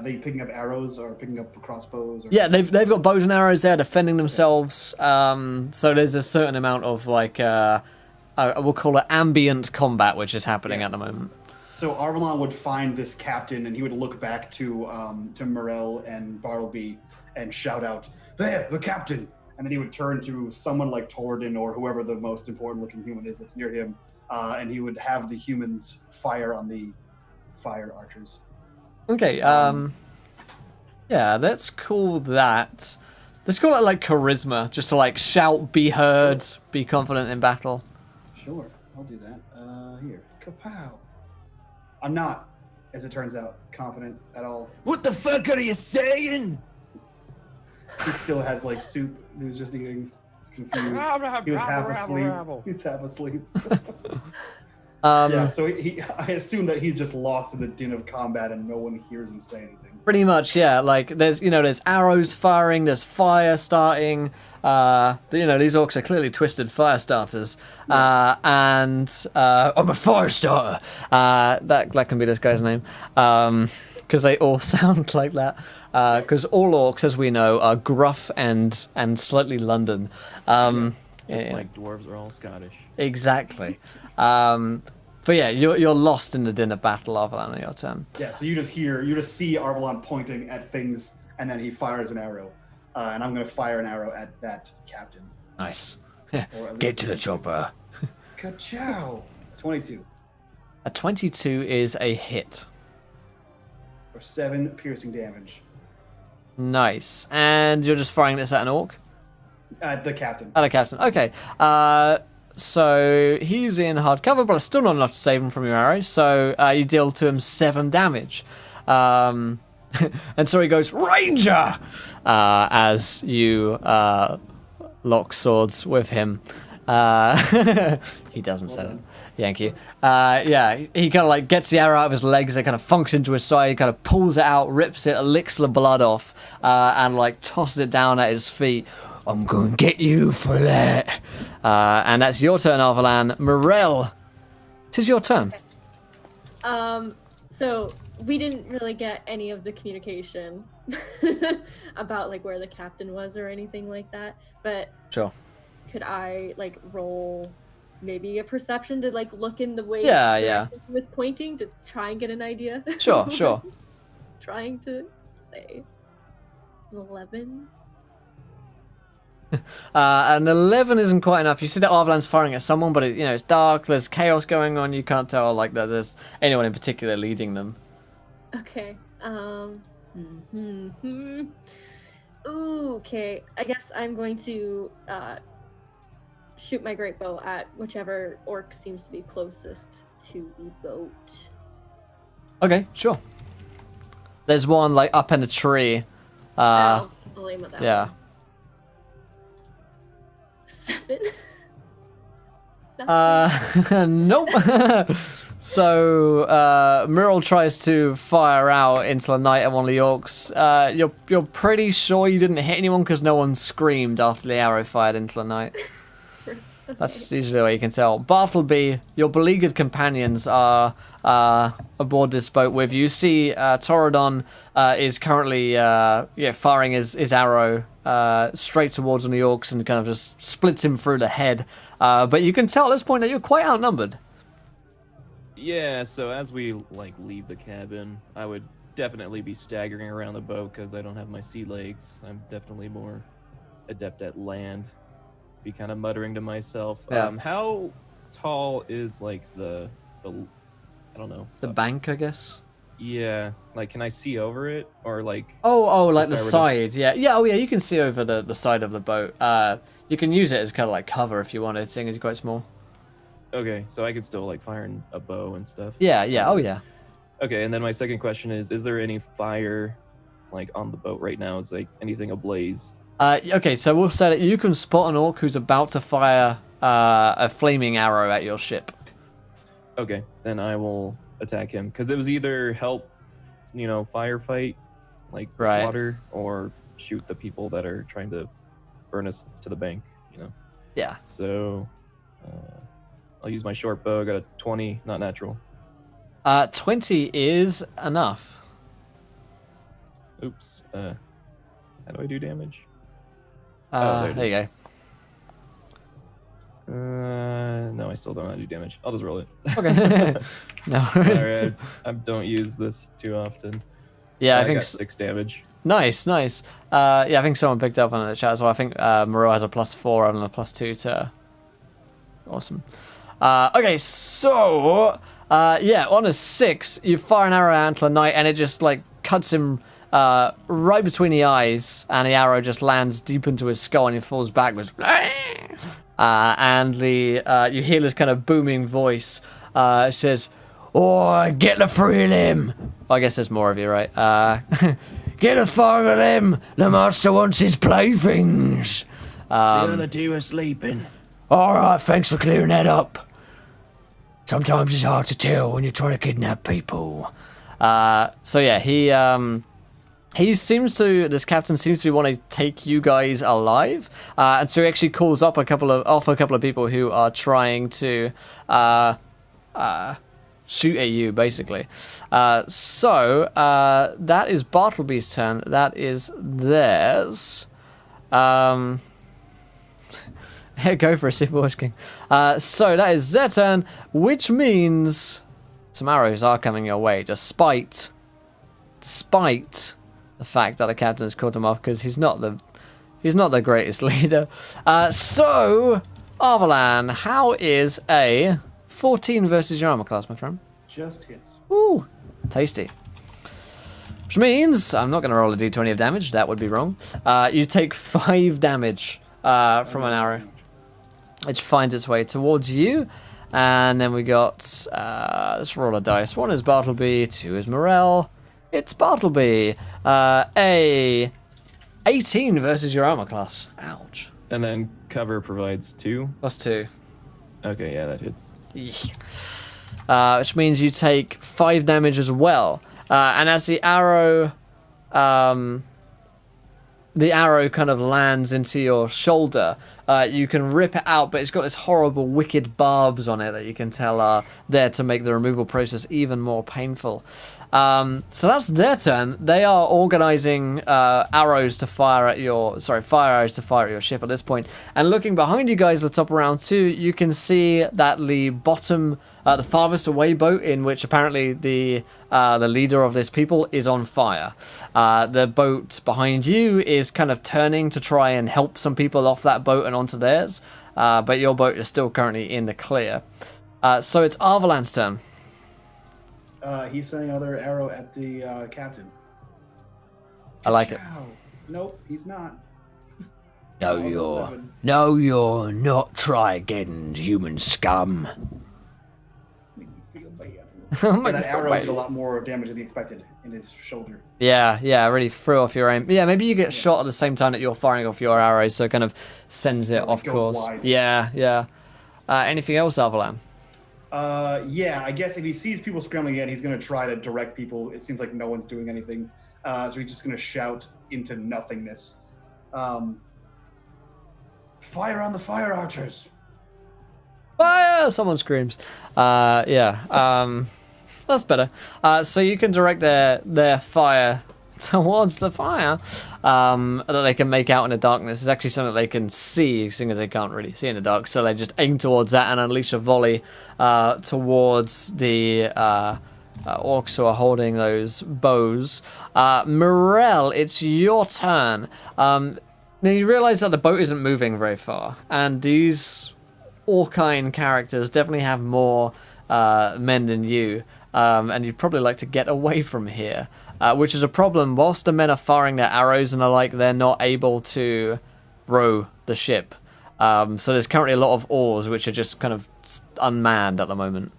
they picking up arrows or picking up crossbows? Or... Yeah, they've got bows and arrows there, defending themselves. So there's a certain amount of we'll call it ambient combat, which is happening at the moment. So Arvalon would find this captain, and he would look back to Morel and Bartleby and shout out, "There, the captain!" And then he would turn to someone like Tordin or whoever the most important-looking human is that's near him, and he would have the humans fire on the fire archers. Okay, yeah, let's call that... Let's call it, like, charisma, just to, like, shout, be heard, be confident in battle. Sure, I'll do that. Here, kapow. I'm not, as it turns out, confident at all. What the fuck are you saying? He still has, like, soup. He was just eating. Confused. He was half asleep. He's half asleep. Yeah, so I assume that he's just lost in the din of combat and no one hears him say anything. Pretty much, yeah. Like there's arrows firing, there's fire starting. These orcs are clearly twisted fire starters. And I'm a fire starter. That can be this guy's name. Because they all sound like that. Because all orcs, as we know, are gruff and slightly London. Just like dwarves are all Scottish. Exactly. But yeah, you're lost in the din of battle, Arvalon, on your turn. Yeah, so you just see Arvalon pointing at things, and then he fires an arrow. And I'm going to fire an arrow at that captain. Nice. Get to the chopper. Ka-chow! 22. A 22 is a hit. For 7 piercing damage. Nice. And you're just firing this at an orc? At the captain. At a captain. Okay. So he's in hard cover, but it's still not enough to save him from your arrow. So you deal to him 7 damage. And so he goes, Ranger! As you lock swords with him. He doesn't say that. Yankee. Yeah, he kind of like gets the arrow out of his legs, it kind of funks into his side, he kind of pulls it out, rips it, licks the blood off, and like tosses it down at his feet. I'm going to get you for that. And that's your turn, Arvalan. Morel, 'tis your turn. So we didn't really get any of the communication about like where the captain was or anything like that. But Sure. could I like roll maybe a perception to like look in the way Yeah, direction he was pointing to try and get an idea? Sure, sure. Trying to say 11. An 11 isn't quite enough. You see that Arvalan's firing at someone, but it's dark. There's chaos going on. You can't tell like that there's anyone in particular leading them. Okay. Ooh, okay. I guess I'm going to shoot my great bow at whichever orc seems to be closest to the boat. Okay, sure. There's one like up in a tree. I'll aim at that Yeah. one. 7. Nope. So Muriel tries to fire out into the night at one of the orcs. You're pretty sure you didn't hit anyone because no one screamed after the arrow fired into the night. That's usually the way you can tell. Bartleby, your beleaguered companions are aboard this boat with you. You see Torodon is currently firing his arrow straight towards one of the orcs and kind of just splits him through the head. But you can tell at this point that you're quite outnumbered. Yeah, so as we leave the cabin, I would definitely be staggering around the boat because I don't have my sea legs. I'm definitely more adept at land. Be kind of muttering to myself. Yeah. How tall is the I don't know. The bank, I guess. Yeah, can I see over it or Oh, like if the I were to- side. Yeah. Oh yeah, you can see over the side of the boat. You can use it as kind of like cover if you wanted, seeing as you're quite small. Okay, so I could still fire a bow and stuff. Yeah. Oh yeah. Okay, and then my second question is there any fire on the boat right now? Is anything ablaze? Okay, so we'll say that you can spot an orc who's about to fire a flaming arrow at your ship. Okay, then I will attack him because it was either help, firefight, Right. water, or shoot the people that are trying to burn us to the bank. Yeah. So I'll use my short bow. I got a 20, not natural. 20 is enough. Oops. How do I do damage? There you go. No, I still don't know how to do damage. I'll just roll it. Okay. No. Sorry, I don't use this too often. Yeah, I I think got 6 damage. Nice. Yeah, I think someone picked up on it in the chat as well. I think Moreau has a +4 and a +2 to. Awesome. Okay, so on a 6, you fire an arrow out into the night, and it just cuts him right between the eyes, and the arrow just lands deep into his skull, and he falls backwards. And you hear this kind of booming voice. It says, "Oh, get the free of them." Well, I guess there's more of you, right? Get the fire of them. The master wants his playthings. The other two are sleeping. All right, thanks for clearing that up. Sometimes it's hard to tell when you're trying to kidnap people. So yeah, this captain seems to want to take you guys alive, and so he actually calls up a couple of people who are trying to shoot at you, basically. So that is Bartleby's turn. That is theirs. Go for a Super Voice King. So that is their turn, which means some arrows are coming your way, despite the fact that the captain has called him off, because he's not the greatest leader. So Arvalan, how is a 14 versus your armor class, my friend? Just hits. Ooh, tasty. Which means I'm not going to roll a d20 of damage. That would be wrong. You take 5 damage from an arrow, which finds its way towards you. And then we got, let's roll a dice. 1 is Bartleby, 2 is Morel. It's Bartleby. A 18 versus your armor class. Ouch. And then cover provides 2. +2. Okay, yeah, that hits. Which means you take 5 damage as well. And as the arrow kind of lands into your shoulder, you can rip it out, but it's got this horrible, wicked barbs on it that you can tell are there to make the removal process even more painful. So that's their turn. They are organizing fire arrows to fire at your ship at this point. And looking behind you guys, the top of round 2, you can see that the bottom, the farthest away boat, in which apparently the leader of this people is on fire. The boat behind you is kind of turning to try and help some people off that boat and onto theirs, but your boat is still currently in the clear. So it's Arvalan's turn. He's sending another arrow at the captain. I like it. Nope, he's not. No, you're not. Try again, human scum. Make me feel bad. Oh my That arrow God. did a lot more damage than he expected in his shoulder. Yeah, really threw off your aim. Yeah, maybe you get shot at the same time that you're firing off your arrows, so it kind of sends it off goes course. wide. Yeah. Anything else, Arvalan? Yeah, I guess if he sees people scrambling in, he's going to try to direct people. It seems like no one's doing anything. So he's just going to shout into nothingness. Fire on the fire archers! Fire! Someone screams. That's better. So you can direct their fire towards the fire that they can make out in the darkness. It's actually something that they can see, seeing as they can't really see in the dark. So they just aim towards that and unleash a volley towards the orcs who are holding those bows. Morel, it's your turn. Now you realise that the boat isn't moving very far, and these Orkine characters definitely have more men than you, and you'd probably like to get away from here, which is a problem. Whilst the men are firing their arrows and the like, they're not able to row the ship. So there's currently a lot of oars which are just kind of unmanned at the moment.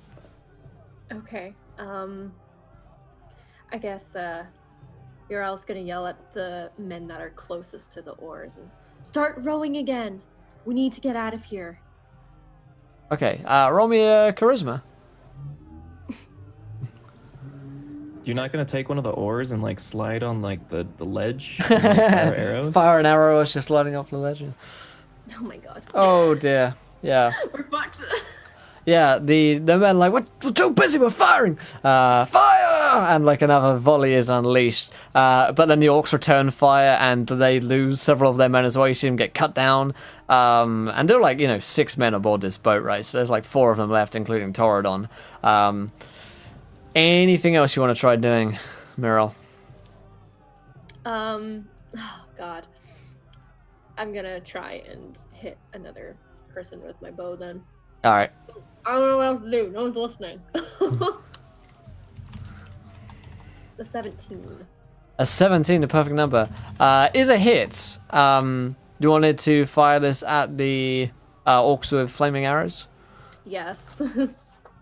Okay. I guess Ural's gonna yell at the men that are closest to the oars and start rowing again. We need to get out of here. Okay, roll me a charisma. You're not gonna take one of the oars and like slide on like the ledge and, like, fire arrows? Fire an arrow, it's just sliding off the ledge. Oh my god. Oh dear. Yeah. We're fucked. Yeah, the men are like, we're too busy, we're firing! Fire! And like another volley is unleashed. But then the orcs return fire and they lose several of their men as well. You see them get cut down. And there are like, 6 men aboard this boat, right? So there's like 4 of them left, including Toradon. Anything else you want to try doing, Mirel? Oh god. I'm gonna try and hit another person with my bow then. Alright. I don't know what else to do. No one's listening. The 17. A 17, the perfect number, is a hit. You wanted to fire this at the orcs with flaming arrows? Yes.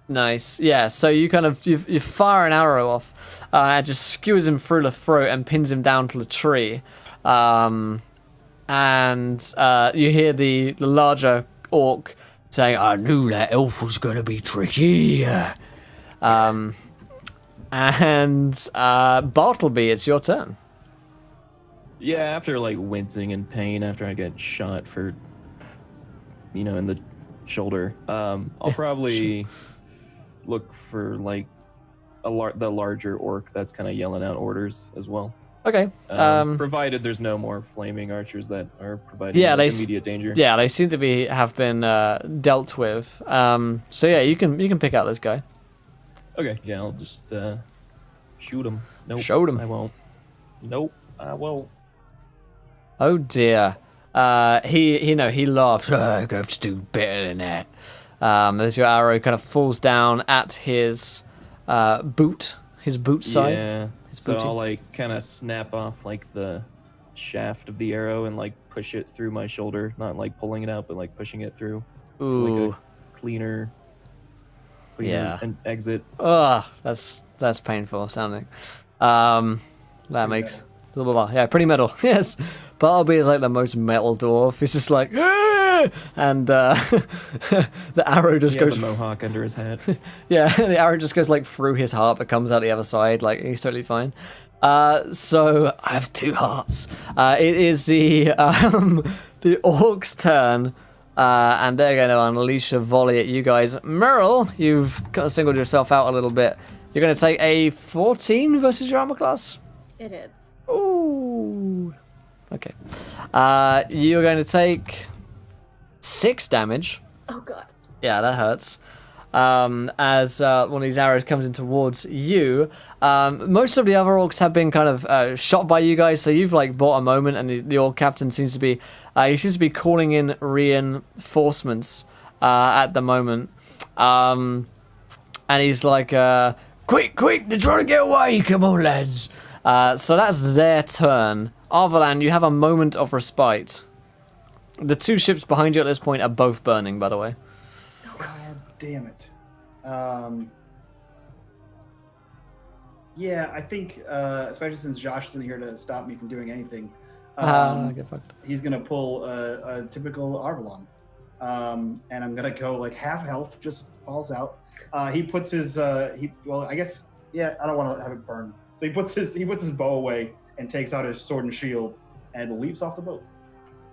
Nice. Yeah, so you kind of you fire an arrow off, and just skewers him through the throat and pins him down to the tree. And you hear the larger orc saying, "I knew that elf was going to be tricky." And Bartleby, it's your turn. Yeah, after like wincing in pain after I get shot for, in the shoulder, I'll probably look for like the larger orc that's kind of yelling out orders as well. Okay. Provided there's no more flaming archers that are providing immediate danger. Yeah, they seem to have been dealt with. So yeah, you can pick out this guy. Okay, yeah, I'll just shoot him. Nope, Shoot him. I won't. Nope, I won't. Oh dear. He laughs. I have to do better than that. As your arrow kind of falls down at his boot side. Yeah. So booty. I'll like kind of snap off like the shaft of the arrow and like push it through my shoulder, not like pulling it out, but like pushing it through. Ooh. Like a cleaner Yeah. and exit. Ugh, that's painful sounding. That makes blah, blah, blah. Yeah, pretty metal. Yes. Bartleby is like the most metal dwarf. He's just like, "Ah!" And the arrow just He goes has a mohawk under his hat. Yeah, the arrow just goes like through his heart but comes out the other side. Like, he's totally fine. So I have 2 hearts. It is the orc's turn, and they're going to unleash a volley at you guys. Merrill, you've kind of singled yourself out a little bit. You're going to take a 14 versus your armor class. It is. Ooh. Okay. You're going to take 6 damage. Oh god. Yeah, that hurts. As one of these arrows comes in towards you. Most of the other orcs have been kind of shot by you guys, so you've like bought a moment, and the orc captain seems to be calling in reinforcements at the moment. And he's like, Quick, they're trying to get away. Come on, lads. so that's their turn. Arvalan, you have a moment of respite. The 2 ships behind you at this point are both burning, by the way. God damn it. Yeah, I think, especially since Josh isn't here to stop me from doing anything, Get fucked. he's going to pull a typical Arvalon. And I'm going to go like half health, just falls out. He puts his, I guess, yeah, I don't want to have it burn. So he puts his bow away and takes out his sword and shield and leaps off the boat.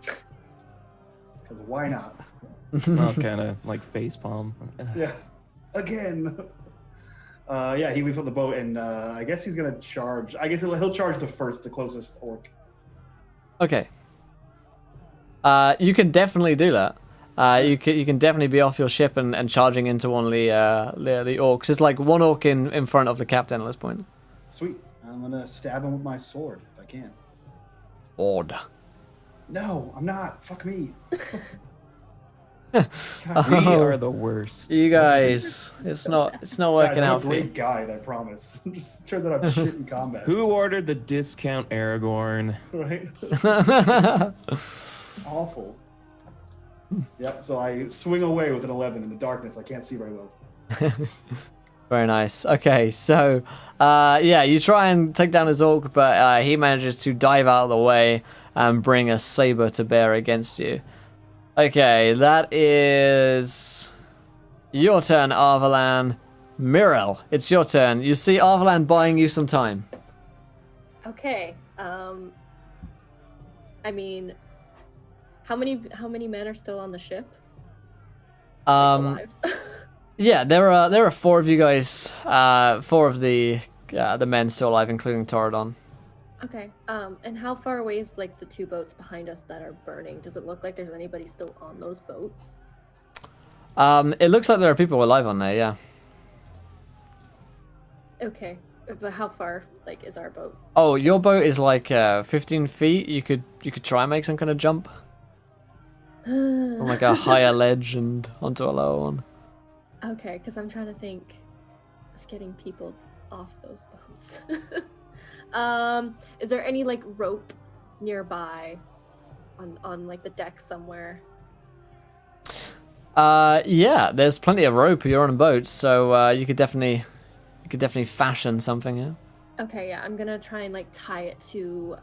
Because why not? I'll kind of like facepalm. Yeah. Again. Yeah, he leaps off the boat, and I guess he's gonna charge. I guess he'll charge the closest orc. Okay. You can definitely do that. You can definitely be off your ship and charging into one of the orcs. It's like one orc in front of the captain at this point. Sweet. I'm gonna stab him with my sword if I can. Odd. No, I'm not. Fuck me. We are the worst. You guys, it's not working Guys, I'm out a for you. great guide, I promise. Just turns out I'm shit in combat. Who ordered the discount Aragorn? Right? Awful. Yep, so I swing away with an 11 in the darkness. I can't see very well. Very nice. Okay, so yeah, you try and take down his orc, but he manages to dive out of the way and bring a saber to bear against you. Okay, that is your turn, Arvalan. Mirel, it's your turn. You see Arvalan buying you some time. Okay. I mean, how many men are still on the ship? Alive? Yeah, there are 4 of you guys. 4 of the men still alive, including Toradon. Okay. And how far away is like the 2 boats behind us that are burning? Does it look like there's anybody still on those boats? It looks like there are people alive on there. Yeah. Okay. But how far like is our boat? Oh, your boat is like 15 feet. You could try and make some kind of jump from like a higher ledge and onto a lower one. Okay, because I'm trying to think of getting people off those boats. Is there any like rope nearby on like the deck somewhere? Yeah, there's plenty of rope. You're on a boat, so you could definitely fashion something. Yeah. Okay, yeah, I'm gonna try and like tie it to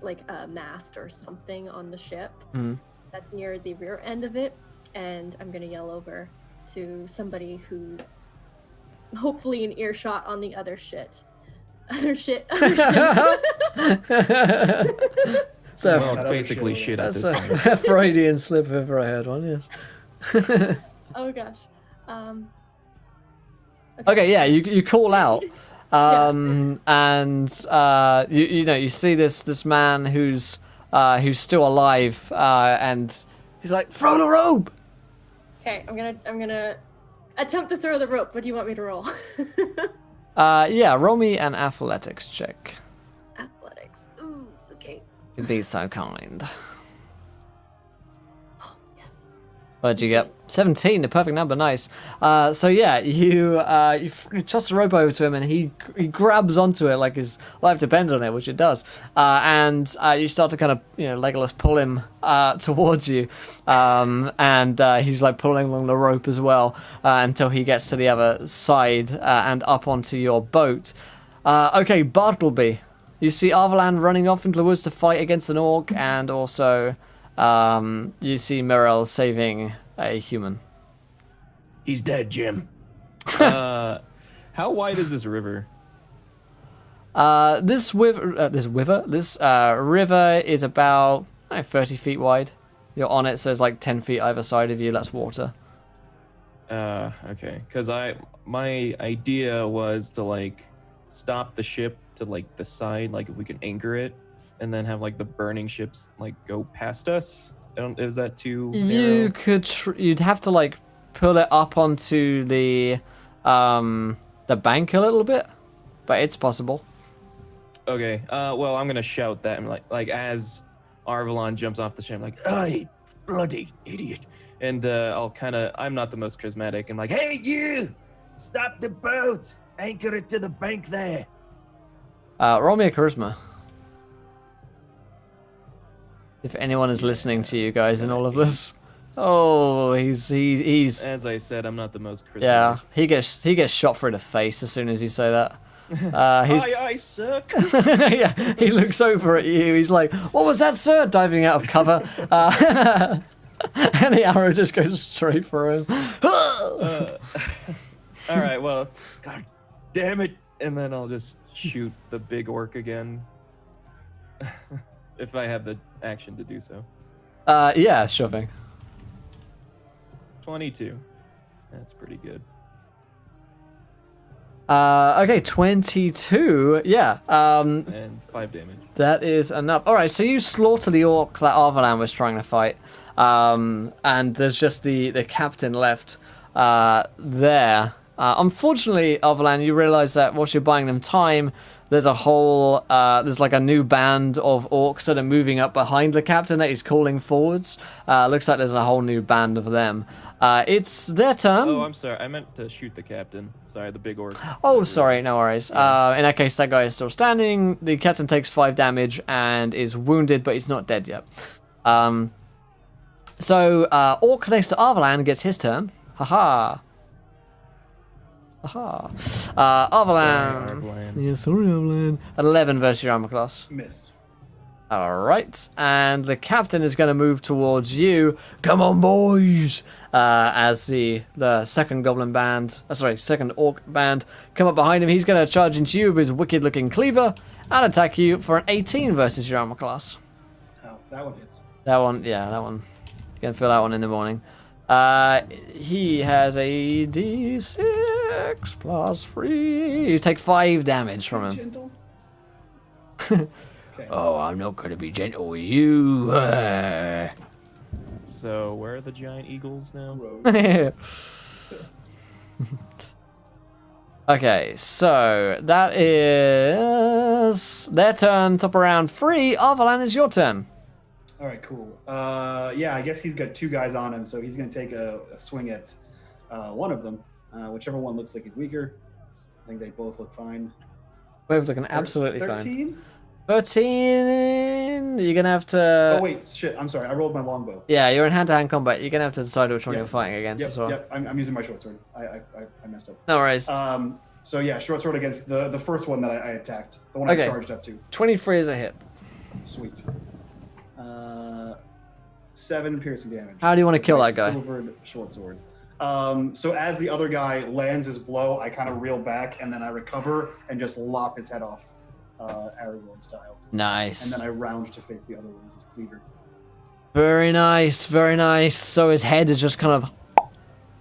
like a mast or something on the ship that's near the rear end of it, and I'm gonna yell over to somebody who's hopefully in earshot on the other shit. Other shit. So Well, it's basically shit at that's this point. a Freudian slip if ever I heard one. Yes. Oh gosh. Okay, yeah, you call out, and you see this man who's still alive, and he's like, throw the rope. Okay, I'm gonna attempt to throw the rope. What do you want me to roll? Yeah, roll me an athletics check. Athletics. Ooh, okay. You'd be so kind. Oh, yes. What'd you get? 17, the perfect number, nice. So yeah, you toss the rope over to him, and he grabs onto it like his life depends on it, which it does. And you start to kind of, Legolas pull him towards you, and he's like pulling along the rope as well until he gets to the other side and up onto your boat. Okay, Bartleby, you see Arvalan running off into the woods to fight against an orc, and also you see Mirel saving a human. He's dead, Jim. How wide is this river? This river is about 30 feet wide. You're on it, so it's like 10 feet either side of you. That's water. Okay. Because my idea was to like stop the ship to like the side, like if we can anchor it, and then have like the burning ships like go past us. Is that too narrow? You could. You'd have to like pull it up onto the bank a little bit, but it's possible. Okay. Well, I'm gonna shout that and like as Arvalon jumps off the ship, like, "Oh, you bloody idiot!" And I'm not the most charismatic. And like, Hey, you! Stop the boat! Anchor it to the bank there. Roll me a charisma. If anyone is listening to you guys in all of this. Oh, he's. as I said, I'm not the most charismatic. Yeah, he gets shot through the face as soon as you say that. I suck. Yeah, he looks over at you. He's like, "What was that, sir?" Diving out of cover. And the arrow just goes straight for him. All right, well, God damn it. And then I'll just shoot the big orc again. If I have the action to do so. Yeah, sure thing. 22. That's pretty good. Okay, 22. Yeah. And 5 damage. That is enough. All right, so you slaughter the orc that Arvalan was trying to fight. And there's just the captain left there. Unfortunately, Arvalan, you realize that whilst you're buying them time, there's like a new band of orcs that are moving up behind the captain that he's calling forwards. Looks like there's a whole new band of them. It's their turn. Oh, I'm sorry. I meant to shoot the captain. Sorry, the big orc. Oh, sorry. No worries. In that case, that guy is still standing. The captain takes 5 damage and is wounded, but he's not dead yet. So, orc next to Arvalan gets his turn. Haha. Aha. Arvalan. Sorry, Arvalan. Yeah, sorry, Arvalan. 11 versus your armor class. Miss. Alright. And the captain is going to move towards you. Come on, boys! As the second second orc band come up behind him. He's going to charge into you with his wicked looking cleaver and attack you for an 18 versus your armor class. Oh, that one hits. That one. You're going to feel that one in the morning. He has a D6 plus 3. You take 5 damage from him. Gentle. Oh, I'm not going to be gentle with you. So, where are the giant eagles now? Okay, so that is their turn. Top of round 3. Arvalan, is your turn. All right, cool. Yeah, I guess he's got 2 guys on him, so he's going to take a swing at one of them. Whichever one looks like he's weaker. I think they both look fine. Both looking absolutely 13? fine. 13. You're gonna have to. Oh wait, shit! I'm sorry. I rolled my longbow. Yeah, you're in hand-to-hand combat. You're gonna have to decide which one Yep. you're fighting against as well. Yep. I'm using my short sword. I messed up. No worries. So yeah, short sword against the first one that I attacked. The one Okay. I charged up to. 23 is a hit. Sweet. 7 piercing damage. How do you want to kill My that guy? Silvered short sword. So as the other guy lands his blow, I kind of reel back and then I recover and just lop his head off, Aragorn style. Nice. And then I round to face the other one with his cleaver. Very nice, very nice. So his head is just kind of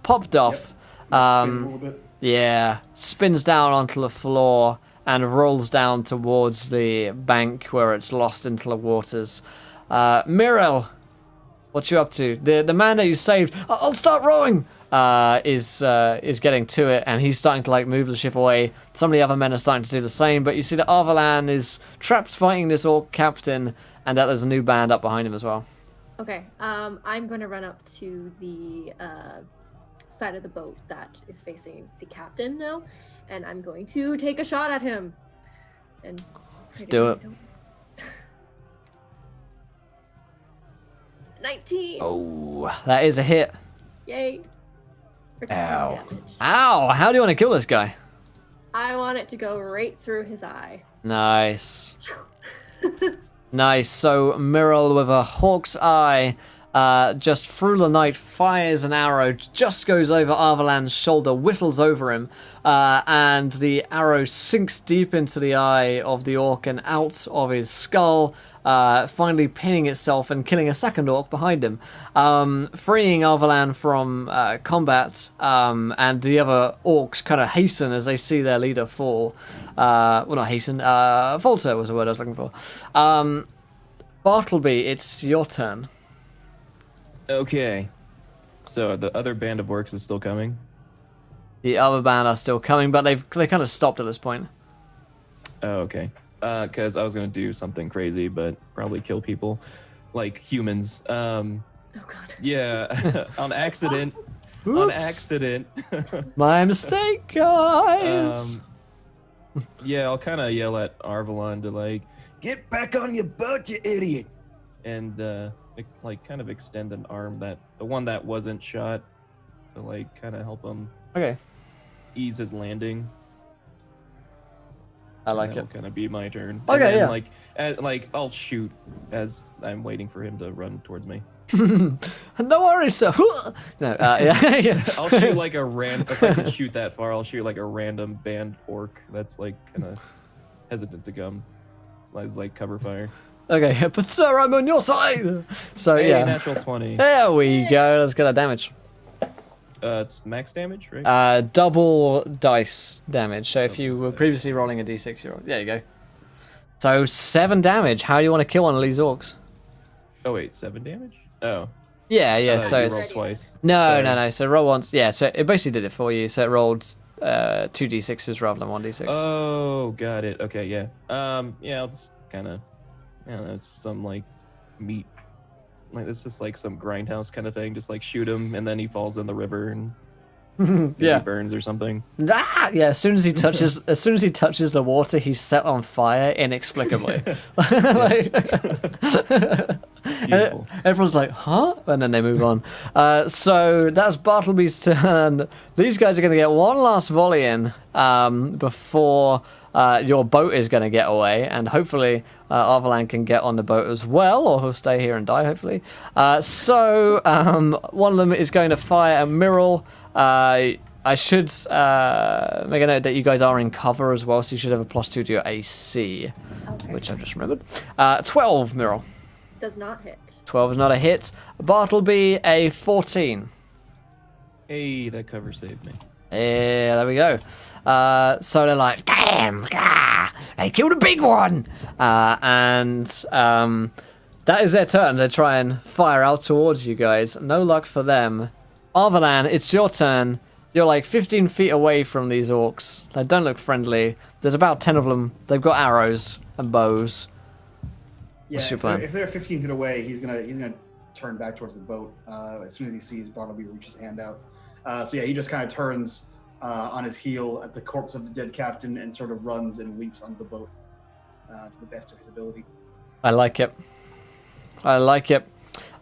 popped off. Spins a little bit. Yeah, spins down onto the floor and rolls down towards the bank where it's lost into the waters. Mirel, what you up to? The man that you saved, I'll start rowing, is getting to it, and he's starting to like move the ship away. Some of the other men are starting to do the same, but you see that Arvalan is trapped fighting this orc captain, and that there's a new band up behind him as well. Okay, I'm going to run up to the side of the boat that is facing the captain now, and I'm going to take a shot at him. And Let's do it. 19. Oh, that is a hit. Yay. For 10 Ow. damage. Ow! How do you want to kill this guy? I want it to go right through his eye. Nice. Nice. So Mirel with a hawk's eye just through the night, fires an arrow, just goes over Arvalan's shoulder, whistles over him, and the arrow sinks deep into the eye of the orc and out of his skull, finally pinning itself and killing a second orc behind him, freeing Arvalan from combat, and the other orcs kind of hasten as they see their leader fall. Well, not hasten, falter was the word I was looking for. Bartleby, it's your turn. Okay. So the other band of orcs is still coming? The other band are still coming, but they kind of stopped at this point. Oh, okay. Because I was going to do something crazy, but probably kill people. Like humans. Oh god. Yeah. On accident. Oops. On accident. My mistake, guys! Yeah, I'll kind of yell at Arvalon to, like, Get back on your boat, you idiot! and like kind of extend an arm, that the one that wasn't shot, to like kind of help him Okay, ease his landing. I like That'll it. kind of be my turn. Okay, and then, yeah. like I'll shoot as I'm waiting for him to run towards me. No worries, sir. No, yeah. I'll shoot like a random. If I can shoot that far, I'll shoot like a random band orc that's like kind of hesitant to come, as like cover fire. Okay, but sir, I'm on your side. So Hey, yeah, natural 20. there we go. Let's get that damage. It's max damage, right? Double dice damage. So if you were previously rolling a d6, you're there. You go. So 7 damage. How do you want to kill one of these orcs? Oh wait, 7 damage? Oh. Yeah. So you it's rolled twice. no. Sorry. So roll once. Yeah. So it basically did it for you. So it rolled 2 d6s rather than 1 d6. Oh, got it. Okay, yeah. Yeah, I'll just kind of, I don't know, it's some like meat, like it's just like some grindhouse kind of thing. Just like shoot him, and then he falls in the river and maybe Yeah. burns or something. Ah! Yeah. As soon as he touches the water, he's set on fire inexplicably. Beautiful. Everyone's like, huh? And then they move on. So that's Bartleby's turn. These guys are going to get one last volley in before your boat is going to get away. And hopefully Arvalan can get on the boat as well, or he'll stay here and die, hopefully. So one of them is going to fire at Mirrol. I should make a note that you guys are in cover as well, so you should have a +2 to your AC, Okay. which I just remembered. 12, Mirrol. Does not hit. 12 is not a hit. Bartleby, a 14. Hey, that cover saved me. Yeah, there we go. So they're like, damn, they killed a big one. And that is their turn. They try and fire out towards you guys. No luck for them. Arvalan, it's your turn. You're like 15 feet away from these orcs. They don't look friendly. There's about 10 of them. They've got arrows and bows. Yeah, What's your if they're- plan? If they're 15 feet away, he's gonna turn back towards the boat as soon as he sees Bartleby reach his hand out. So yeah, he just kind of turns on his heel at the corpse of the dead captain and sort of runs and leaps onto the boat to the best of his ability. I like it. I like it.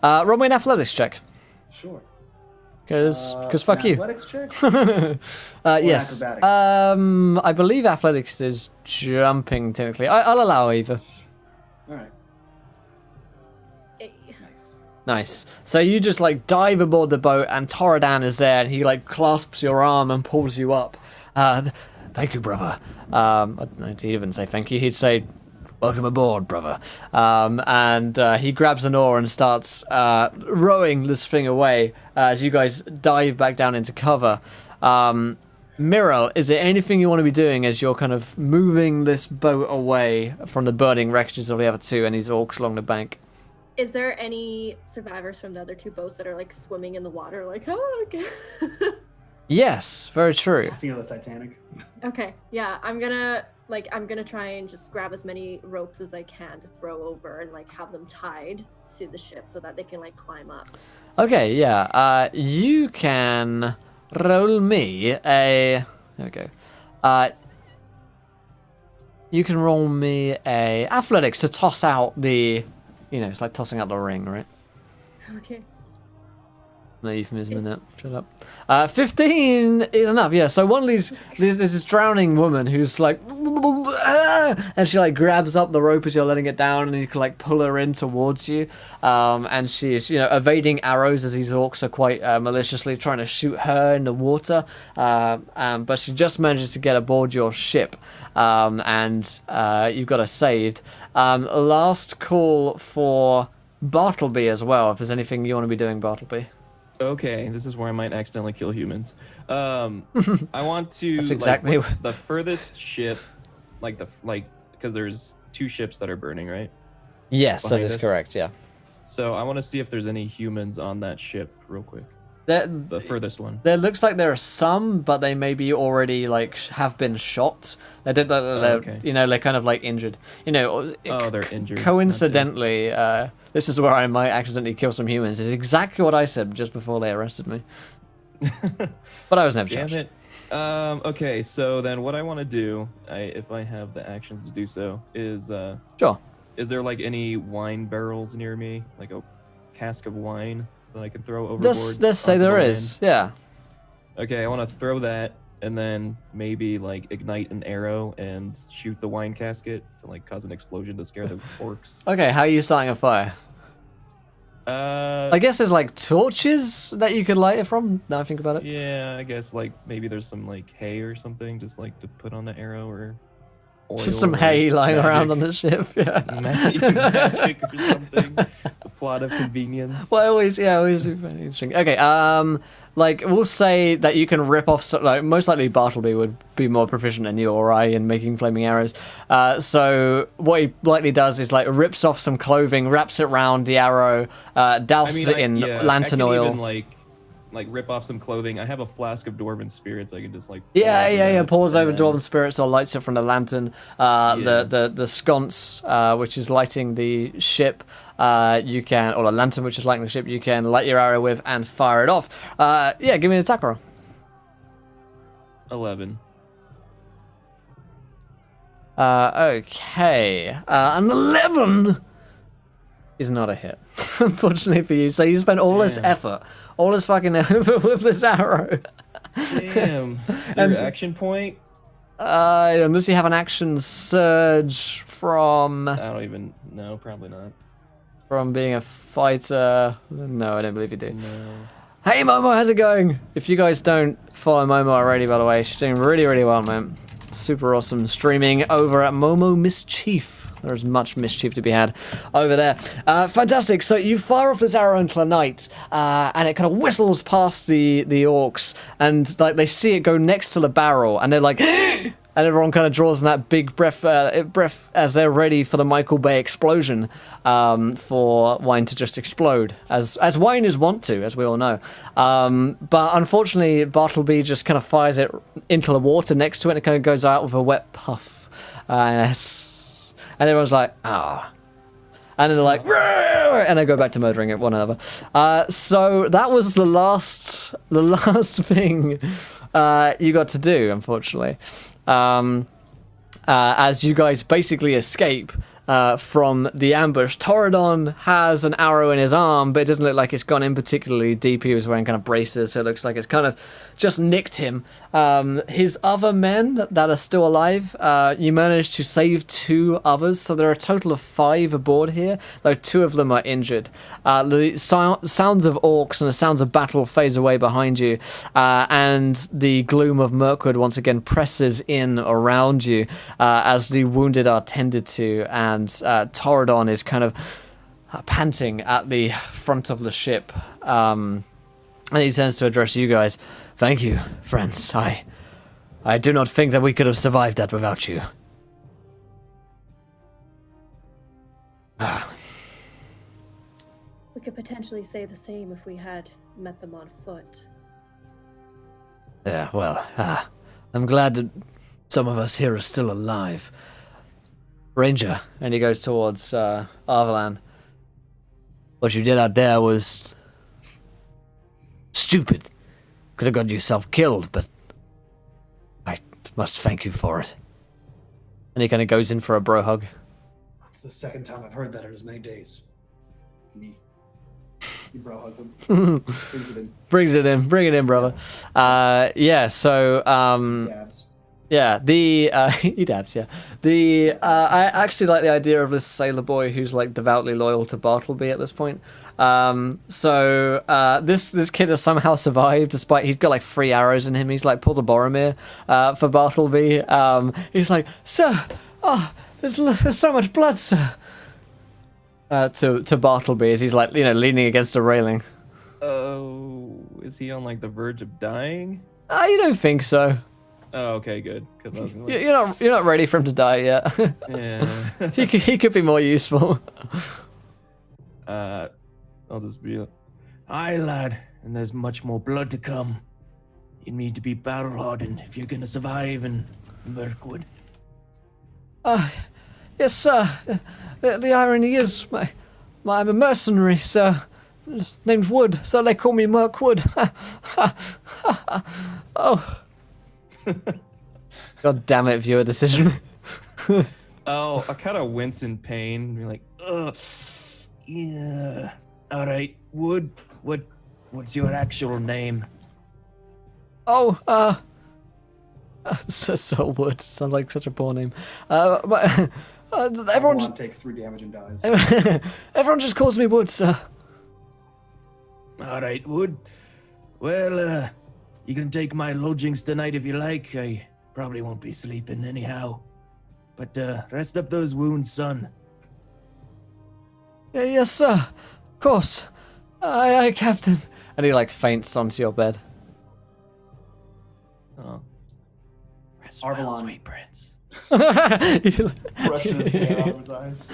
Roll me an athletics check. Sure. Because fuck you. Athletics check. Yes. acrobatics? I believe athletics is jumping technically. I'll allow either. All right. It- Nice. Nice. So you just like dive aboard the boat, and Toradan is there, and he like clasps your arm and pulls you up. Thank you, brother. I don't know, he wouldn't say thank you. He'd say, "Welcome aboard, brother." And he grabs an oar and starts rowing this thing away as you guys dive back down into cover. Mirrol, is there anything you want to be doing as you're kind of moving this boat away from the burning wreckages of the other two and these orcs along the bank? Is there any survivors from the other 2 boats that are like swimming in the water? Like, oh, okay. Yes, very true. Scene of the Titanic. Okay, yeah, I'm gonna try and just grab as many ropes as I can to throw over and like have them tied to the ship so that they can like climb up. Okay, yeah. You can roll me a. There we go. You can roll me a athletics to toss out the. You know, it's like tossing out the ring, right? Okay. No euphemism in it. Shut up. 15 is enough, yeah. So one of these, there's this drowning woman who's like, and she like grabs up the rope as you're letting it down, and you can like pull her in towards you. And she's evading arrows as these orcs are quite maliciously trying to shoot her in the water. But she just manages to get aboard your ship, and you've got her saved. Last call for Bartleby as well. If there's anything you want to be doing, Bartleby. Okay, this is where I might accidentally kill humans. I want to. That's exactly what's the furthest ship, because there's 2 ships that are burning, right? Yes, that Behind is us? correct. Yeah. So I want to see if there's any humans on that ship, real quick. The furthest one. There looks like there are some, but they maybe already have been shot. They did okay. they're kind of like injured. They're injured. Coincidentally, this is where I might accidentally kill some humans. It's exactly what I said just before they arrested me. But I was never Damn charged. it. Okay, so then what I want to do, if I have the actions to do so, is Sure. Is there like any wine barrels near me, like a cask of wine that I can throw overboard? Let's say onto there the is. Yeah. Okay, I want to throw that, and then maybe like ignite an arrow and shoot the wine casket to like cause an explosion to scare the orcs. Okay, how are you starting a fire? I guess there's like torches that you could light it from. Now I think about it. Yeah, I guess like maybe there's some like hay or something, just like to put on the arrow, or oil, Just some or hay lying around magic. on the ship. Yeah. Magic or something. A plot of convenience. Well, I always do find it interesting. Okay, we'll say that you can rip off. Most likely Bartleby would be more proficient than you or I in making flaming arrows. So what he likely does is like rips off some clothing, wraps it around the arrow, douses it in lantern I can oil. Even, like rip off some clothing. I have a flask of dwarven spirits. I can just like Pours over and dwarven spirits or lights it from the lantern. The sconce, which is lighting the ship, you can, or the lantern, which is lighting the ship, you can light your arrow with and fire it off. Give me an attack roll. 11. Okay. An 11 is not a hit, unfortunately for you. So you spent all this effort, all this fucking effort with this arrow. Damn. Is there an action point? Unless you have an action surge from I don't even know. Probably not. from being a fighter. No, I don't believe you do. No. Hey Momo, how's it going? If you guys don't follow Momo already, by the way, she's doing really, really well, man. Super awesome streaming over at Momo Mischief. There's much mischief to be had over there. Fantastic. So you fire off this arrow into the night, and it kind of whistles past the orcs, and like they see it go next to the barrel, and they're like, and everyone kind of draws in that big breath as they're ready for the Michael Bay explosion, for wine to just explode, as wine is wont to, as we all know. But unfortunately, Bartleby just kind of fires it into the water next to it, and it kind of goes out with a wet puff. And everyone's like, ah. And then they're like, "Rrr!" And they go back to murdering it one another. So that was the last thing you got to do, unfortunately. As you guys basically escape from the ambush. Torridon has an arrow in his arm, but it doesn't look like it's gone in particularly deep. He was wearing kind of braces, so it looks like it's kind of just nicked him. His other men that are still alive, you managed to save 2 others, so there are a total of 5 aboard here, though 2 of them are injured. The sounds of orcs and the sounds of battle phase away behind you, and the gloom of Mirkwood once again presses in around you as the wounded are tended to, and Torridon is kind of panting at the front of the ship, and he turns to address you guys. Thank you, friends. I do not think that we could have survived that without you. We could potentially say the same if we had met them on foot. Yeah, well, I'm glad that some of us here are still alive. Ranger, and he goes towards Arvelan. What you did out there was stupid. Could have got yourself killed, but I must thank you for it. And he kind of goes in for a bro hug. It's the second time I've heard that in as many days. Me. You bro hugged him. Brings it in. Bring it in, brother. Dabs. Yeah, the he dabs. Yeah, the I actually like the idea of this sailor boy who's like devoutly loyal to Bartleby at this point. This kid has somehow survived despite he's got like 3 arrows in him. He's like pulled a Boromir for Bartleby. He's like, sir, oh, there's so much blood, sir. To Bartleby as he's like leaning against a railing. Oh, is he on like the verge of dying? You don't think so? Oh, okay, good. Because I was gonna, like, You're not ready for him to die yet. yeah. he could be more useful. I'll just be. Aye, lad, and there's much more blood to come. You need to be battle hardened if you're gonna survive in Mirkwood. Yes, sir. The irony is, I'm a mercenary, sir. Named Wood, so they call me Mirkwood. Oh. God damn it, viewer decision. Oh, I kind of wince in pain. Be like, ugh. Yeah. All right, Wood. What's your actual name? Oh, so Wood. Sounds like such a poor name. But everyone takes 3 damage and dies. everyone just calls me Wood, sir. All right, Wood. Well, you can take my lodgings tonight if you like. I probably won't be sleeping anyhow. But rest up those wounds, son. Yeah, yes, sir. Of course. Aye, Captain. And he like faints onto your bed. Oh. Rest well, Arvalon. sweet prince. Brushes his hair out of his eyes.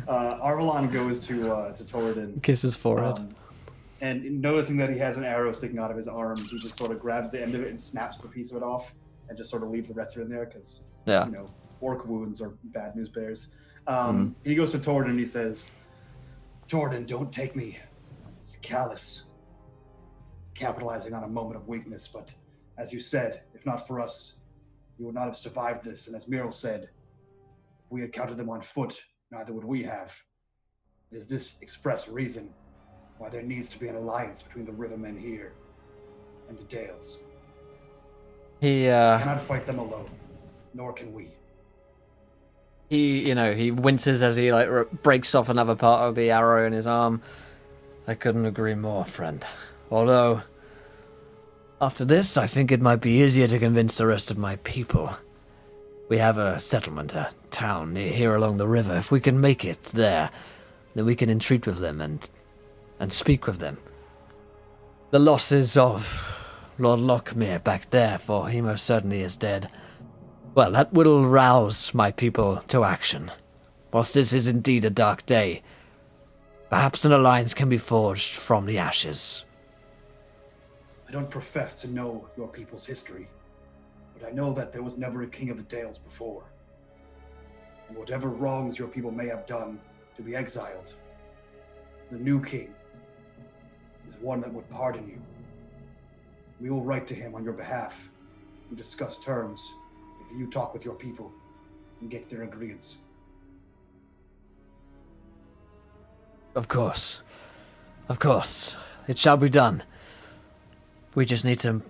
Arvalon goes to Torridon. Kiss his forehead. And noticing that he has an arrow sticking out of his arm, he just sort of grabs the end of it and snaps the piece of it off, and just sort of leaves the rest of it in there because, orc wounds are bad news bears. He goes to Torridon and he says, "Torridon, don't take me as callous, capitalizing on a moment of weakness, but as you said, if not for us, you would not have survived this. And as Miro said, if we had counted them on foot, neither would we have. It is this express reason why there needs to be an alliance between the Rivermen here and the Dales. He cannot fight them alone, nor can we." He winces as he breaks off another part of the arrow in his arm. I couldn't agree more, friend. Although, after this, I think it might be easier to convince the rest of my people. We have a settlement, a town near here along the river. If we can make it there, then we can entreat with them and speak with them. The losses of Lord Lockmere back there, for he most certainly is dead. Well, that will rouse my people to action. Whilst this is indeed a dark day, perhaps an alliance can be forged from the ashes. I don't profess to know your people's history, but I know that there was never a king of the Dales before. And whatever wrongs your people may have done to be exiled, the new king is one that would pardon you. We will write to him on your behalf and discuss terms if you talk with your people and get their agreements. Of course. It shall be done. We just need to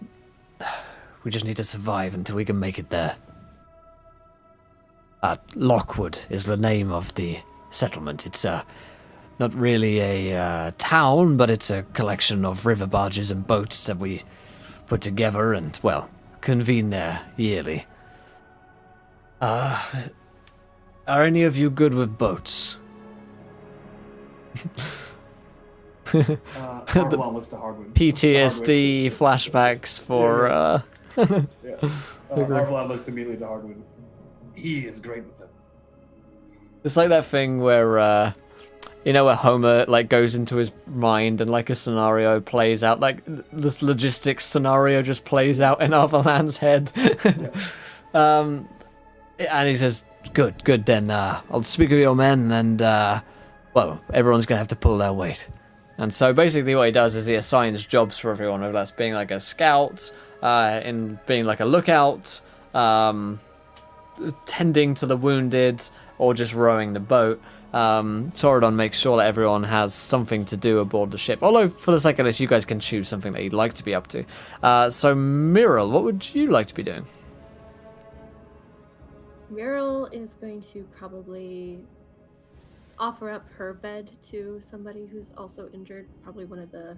survive until we can make it there. Lockwood is the name of the settlement. It's not really a town, but it's a collection of river barges and boats that we put together and, convene there yearly. Are any of you good with boats? Arvalon looks to Hardwood. PTSD flashbacks for... Arvalon looks immediately to Hardwood. He is great with them. It's like that thing where, where Homer, goes into his mind and, a scenario plays out. This logistics scenario just plays out in Arvalon's head. And he says, good, then, I'll speak with your men and, everyone's going to have to pull their weight. And so basically what he does is he assigns jobs for everyone, whether that's being a scout, in being a lookout, tending to the wounded, or just rowing the boat. Torridon makes sure that everyone has something to do aboard the ship. Although, for the sake of this, you guys can choose something that you'd like to be up to. So, Miral, what would you like to be doing? Muriel is going to probably offer up her bed to somebody who's also injured, probably one of the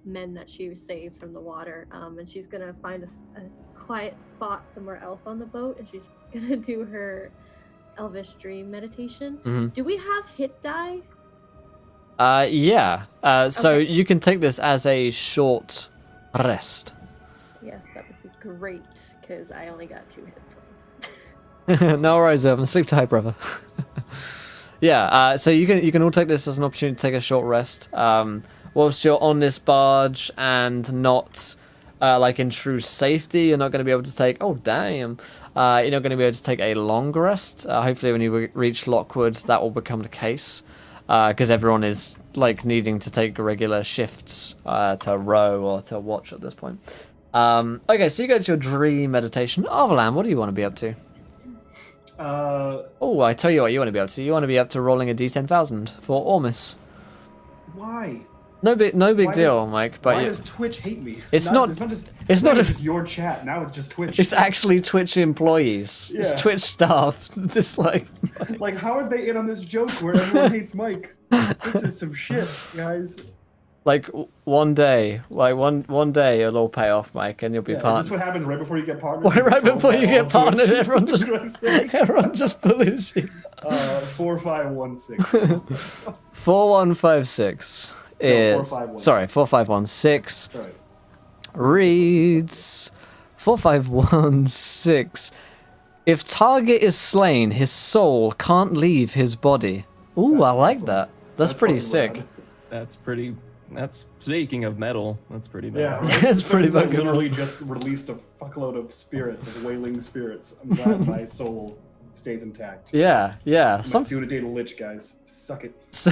men that she saved from the water. And she's gonna find a quiet spot somewhere else on the boat, and she's gonna do her Elvish Dream meditation. Mhm. Do we have hit die? Yeah. So Okay. you can take this as a short rest. Yes, that would be great, because I only got 2 hit points. No worries, Evan. Sleep tight, brother. Yeah. So you can all take this as an opportunity to take a short rest. Whilst you're on this barge and not like in true safety, you're not going to be able to take. Oh damn! You're not going to be able to take a long rest. Hopefully, when you reach Lockwood, that will become the case. Because everyone is like needing to take regular shifts to row or to watch at this point. Okay, so you go to your dream meditation. Arvalan, what do you want to be up to? Oh, I tell you what you want to be up to. You want to be up to rolling a d10,000 for Ormus. Why? No big Why deal, does- Mike. Why But does Twitch hate me? It's not It's not a- just your chat. Now it's just Twitch. it's actually Twitch employees. It's Yeah. Twitch staff. Just like Like, how are they in on this joke where everyone hates Mike? This is some shit, guys. one day, one day it'll all pay off, Mike, and you'll be Yeah, is part. this what happens right before you get partnered? Right before you get partnered, everyone just What do I say? everyone just bullies you. 4516. 4156 is 4516. sorry 4516 Sorry. reads 4516. If target is slain, his soul can't leave his body. Ooh, That's I like awesome. that. That's pretty fucking sick. rad. That's pretty. That's speaking of metal. That's pretty bad. Yeah, right? It's pretty Because I fucking literally just released a fuckload of spirits, of wailing spirits. I'm glad my soul stays intact. Yeah. I'm Some not doing a day to lich, guys. Suck it. so,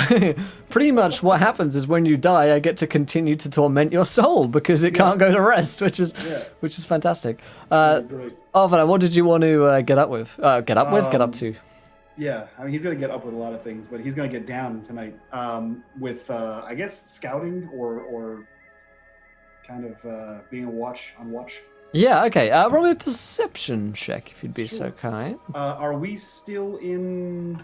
pretty much what happens is when you die, I get to continue to torment your soul because it can't go to rest, which is fantastic. Great. Arvalan, what did you want to get up with? Get up to. Yeah, I mean, he's going to get up with a lot of things, but he's going to get down tonight with, I guess, scouting or kind of being on watch. Yeah, okay. Roll me a perception check if you'd be so kind. Are we still in...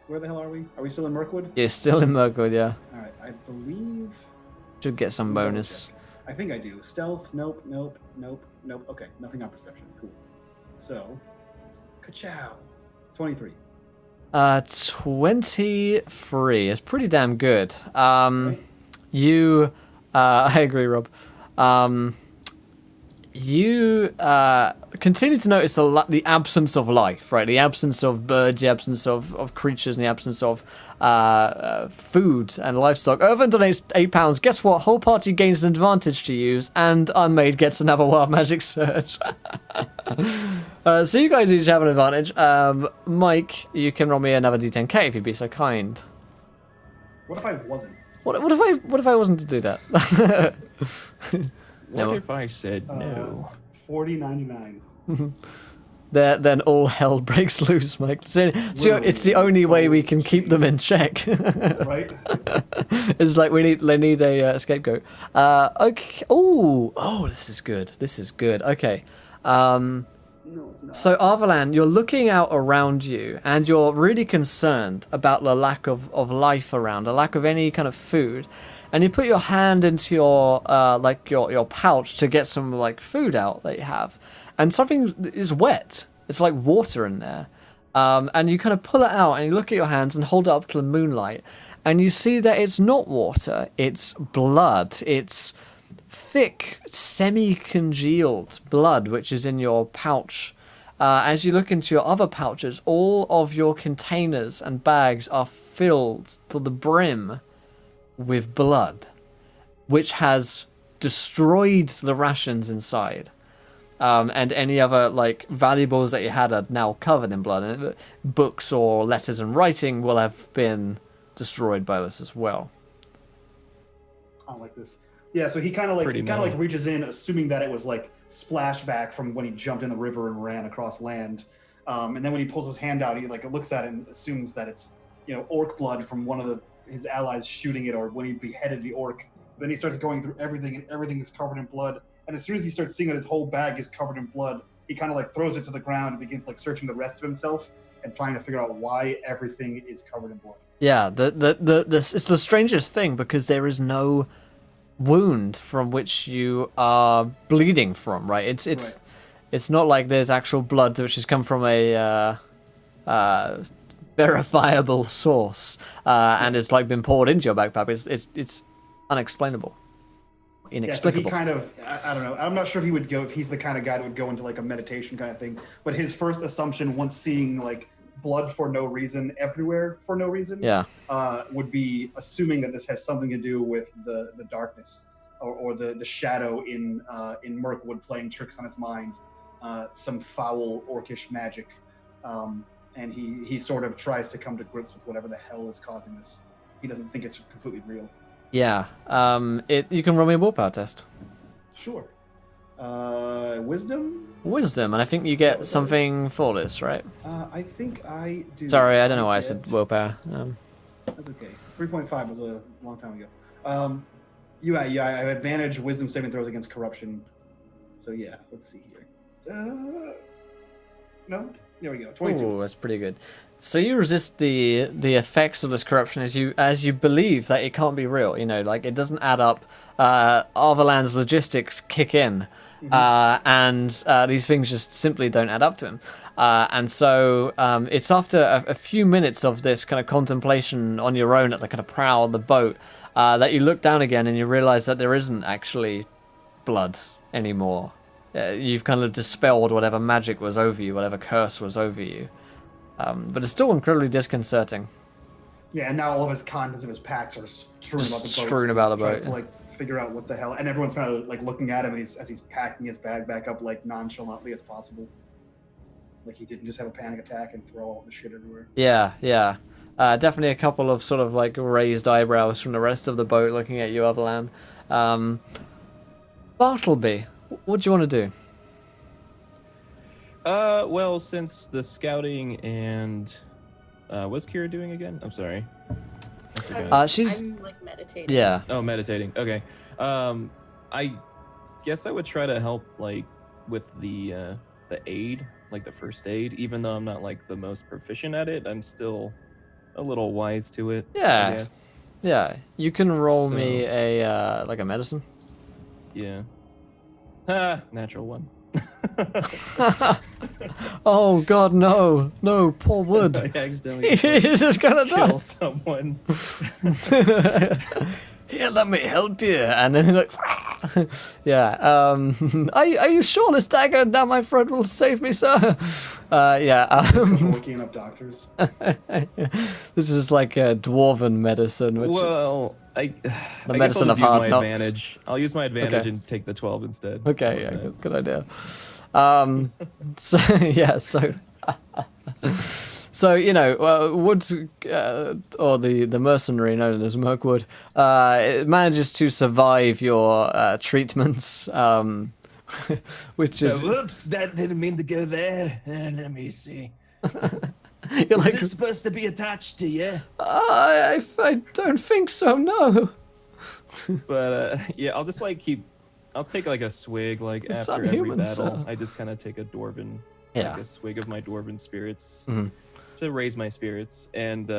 Where the hell are we? Are we still in Mirkwood? You're still in Mirkwood, yeah. All right, I believe... Should get some Double bonus. check. I think I do. Stealth, nope. Okay, nothing on perception. Cool. So, ka-chow. 23. 23 is pretty damn good. Okay. You, I agree, Rob. You continue to notice the absence of life, right? The absence of birds, the absence of creatures, and the absence of food and livestock. Irvin donates £8. Guess what? Whole party gains an advantage to use, and Unmade gets another wild magic surge. So you guys each have an advantage. Mike, you can roll me another d10k if you'd be so kind. What if I wasn't? What if I wasn't to do that? What No. if I said no? 40.99. Then all hell breaks loose, Mike. It's the only way we can keep them in check. Right? It's like they need a scapegoat. Okay. Oh, this is good. Okay. No, it's not. So Arvalan, you're looking out around you, and you're really concerned about the lack of life around, the lack of any kind of food. And you put your hand into your your pouch to get some like food out that you have, and something is wet. It's like water in there. And you kind of pull it out and you look at your hands and hold it up to the moonlight, and you see that it's not water, it's blood. It's thick, semi-congealed blood, which is in your pouch. As you look into your other pouches, all of your containers and bags are filled to the brim with blood, which has destroyed the rations inside. And any other like valuables that you had are now covered in blood. And books or letters and writing will have been destroyed by this as well. I don't like this. Yeah, so he kind of Pretty like reaches in, assuming that it was like splashback from when he jumped in the river and ran across land. And then when he pulls his hand out, he like looks at it and assumes that it's orc blood from one of his allies shooting it, or when he beheaded the orc. Then he starts going through everything, and everything is covered in blood. And as soon as he starts seeing that his whole bag is covered in blood, he kind of like throws it to the ground and begins like searching the rest of himself and trying to figure out why everything is covered in blood. Yeah, it's the strangest thing because there is no wound from which you are bleeding from, right? It's not like there's actual blood which has come from a verifiable source and it's like been poured into your backpack. It's unexplainable, inexplicable. Yeah, so he kind of, I don't know. I'm not sure if he's the kind of guy that would go into like a meditation kind of thing. But his first assumption, once seeing like blood for no reason everywhere for no reason, would be assuming that this has something to do with the darkness or the shadow in Mirkwood playing tricks on his mind, some foul orcish magic. And he sort of tries to come to grips with whatever the hell is causing this. He doesn't think it's completely real. Yeah. You can roll me a willpower test. Sure. Wisdom? Wisdom, and I think you get something for this, right? I think I do. Sorry, I don't know why I said willpower. That's okay. 3.5 was a long time ago. Yeah, I have advantage wisdom saving throws against corruption. So yeah, let's see here. No? There we go. 22. Ooh, that's pretty good. So you resist the effects of this corruption as you believe that it can't be real. You know, like it doesn't add up. Arvaland's logistics kick in, and these things just simply don't add up to him. And so it's after a few minutes of this kind of contemplation on your own at the kind of prow of the boat that you look down again and you realize that there isn't actually blood anymore. You've kind of dispelled whatever magic was over you, whatever curse was over you. But it's still incredibly disconcerting. Yeah, and now all of his contents of his packs are strewn about the boat. Tries to like figure out what the hell, and everyone's kind of like looking at him as he's packing his bag back up like nonchalantly as possible. Like he didn't just have a panic attack and throw all the shit everywhere. Yeah. Definitely a couple of sort of like raised eyebrows from the rest of the boat looking at you, Otherland. Bartleby, what do you want to do? Well, since the scouting and what's Kira doing again? I'm sorry. She's I'm like meditating. Yeah. Oh, meditating. Okay. I guess I would try to help like with the aid, like the first aid, even though I'm not like the most proficient at it. I'm still a little wise to it. Yeah. I guess. Yeah. You can roll me a like a medicine. Yeah. Natural one. Oh God, no, poor Wood. I accidentally He's just gonna kill someone. Here, let me help you. And then he like, yeah. Are you sure this dagger down my throat will save me, sir? Yeah. Looking up doctors. This is like a dwarven medicine. Which well, I medicine guess I'll of just use hard my knocks. advantage. I'll use my advantage and take the 12 instead. Okay, yeah, good idea. So yeah, so you know, Wood or the mercenary known as Mirkwood it manages to survive your treatments, which is Whoops, that didn't mean to go there. Let me see. you're like, Is this supposed to be attached to you? I don't think so. No. But yeah, I'll just like I'll take like a swig like It's after every unhuman, battle. sir. I just kind of take a dwarven, Yeah. like a swig of my dwarven spirits Mhm. to raise my spirits, and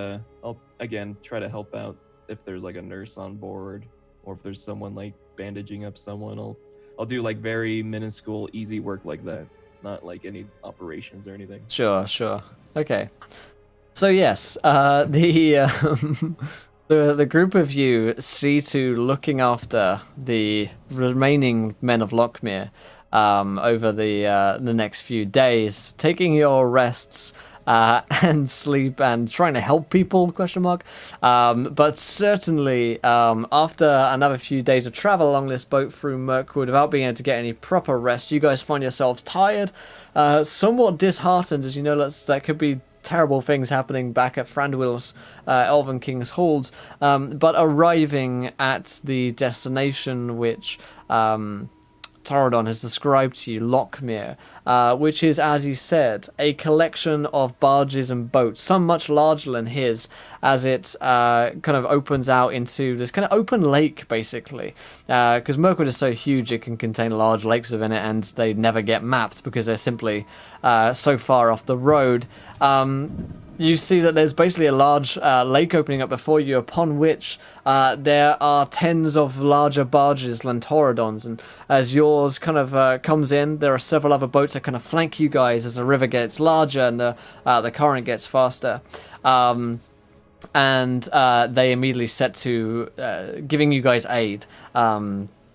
I'll again try to help out if there's like a nurse on board or if there's someone like bandaging up someone. I'll do like very minuscule, easy work like that, not like any operations or anything. Sure. Okay. So yes, the group of you see to looking after the remaining men of Lockmere over the next few days, taking your rests and sleep and trying to help people, ? But certainly after another few days of travel along this boat through Mirkwood without being able to get any proper rest, you guys find yourselves tired, somewhat disheartened, as you know that could be terrible things happening back at Frandwill's Elven King's Halls, but arriving at the destination which Toradon has described to you Lockmere, which is, as he said, a collection of barges and boats, some much larger than his, as it kind of opens out into this kind of open lake, basically. Because Mirkwood is so huge, it can contain large lakes within it, and they never get mapped because they're simply so far off the road. You see that there's basically a large lake opening up before you, upon which there are tens of larger barges than Toradon's, and as yours kind of comes in, there are several other boats that kind of flank you guys as the river gets larger and the current gets faster. And they immediately set to giving you guys aid.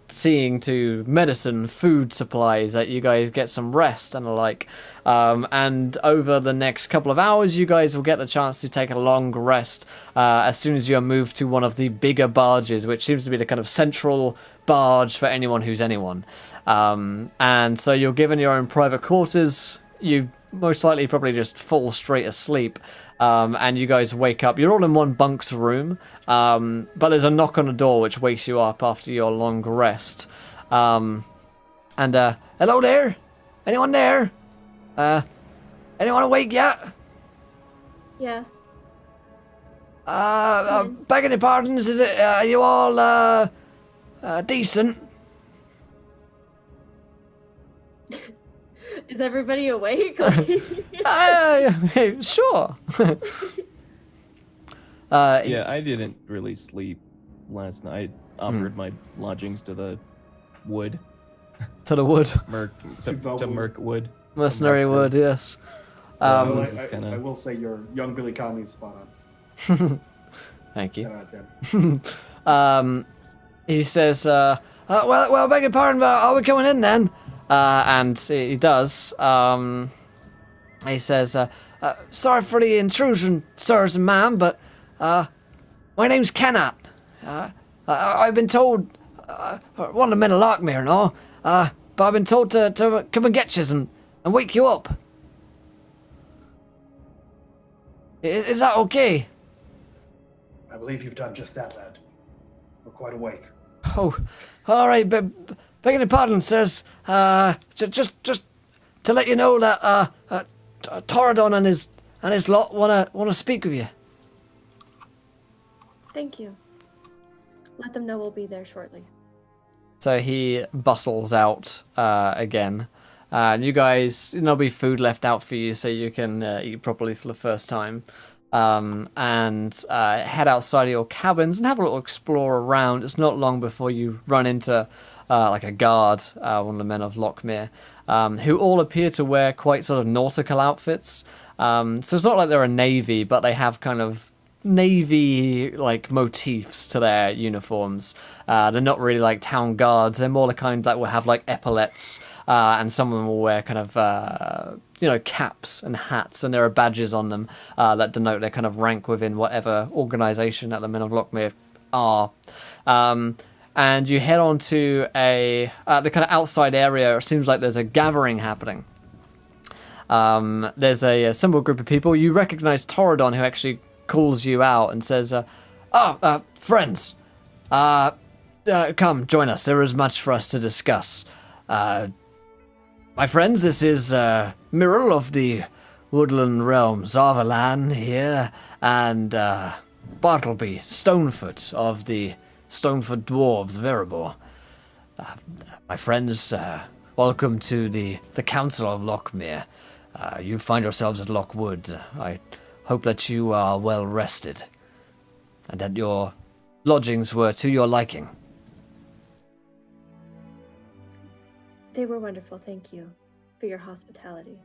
Seeing to medicine, food supplies, that you guys get some rest and the like. And over the next couple of hours, you guys will get the chance to take a long rest as soon as you're moved to one of the bigger barges, which seems to be the kind of central barge for anyone who's anyone. And so you're given your own private quarters. You most likely probably just fall straight asleep. And you guys wake up. You're all in one bunked room, but there's a knock on the door which wakes you up after your long rest. Hello there? Anyone there? Anyone awake yet? Yes. Begging your pardons, is it, are you all, decent? Is everybody awake? Sure. Yeah, I didn't really sleep last night. Offered my lodgings to the wood. To the wood. To Mirkwood. Mercenary wood, yes. So Well, this is kinda... I will say your young Billy Conley's spot on. Thank you. 10 out of 10. He says, well, beg your pardon, but are we coming in then? And he does. He says, sorry for the intrusion, sirs and ma'am, but my name's Kennat. I've been told, one of the men of Lockmere and all, but I've been told to come and get you and wake you up. Is that okay? I believe you've done just that, lad. We're quite awake. Oh, all right, but begging your pardon, sirs. Just to let you know that Toradon and his lot wanna speak with you. Thank you. Let them know we'll be there shortly. So he bustles out again. You guys, there'll be food left out for you so you can eat properly for the first time. And head outside of your cabins and have a little explore around. It's not long before you run into like a guard, one of the men of Lockmere, who all appear to wear quite sort of nautical outfits. So it's not like they're a navy, but they have kind of navy like motifs to their uniforms. They're not really like town guards. They're more the kind that will have like epaulets, and some of them will wear kind of caps and hats, and there are badges on them that denote their kind of rank within whatever organization that the men of Lockmere are. And you head on to the kind of outside area. It seems like there's a gathering happening. There's a assembled group of people. You recognize Toradon, who actually calls you out and says, friends, come join us. There is much for us to discuss. My friends, this is Mirrell of the Woodland Realm, Zarvalan here, and Bartleby, Stonefoot of the Stonefoot Dwarves of Erebor. My friends, welcome to the Council of Lockmere. You find yourselves at Lockwood. I hope that you are well rested, and that your lodgings were to your liking. They were wonderful, thank you for your hospitality.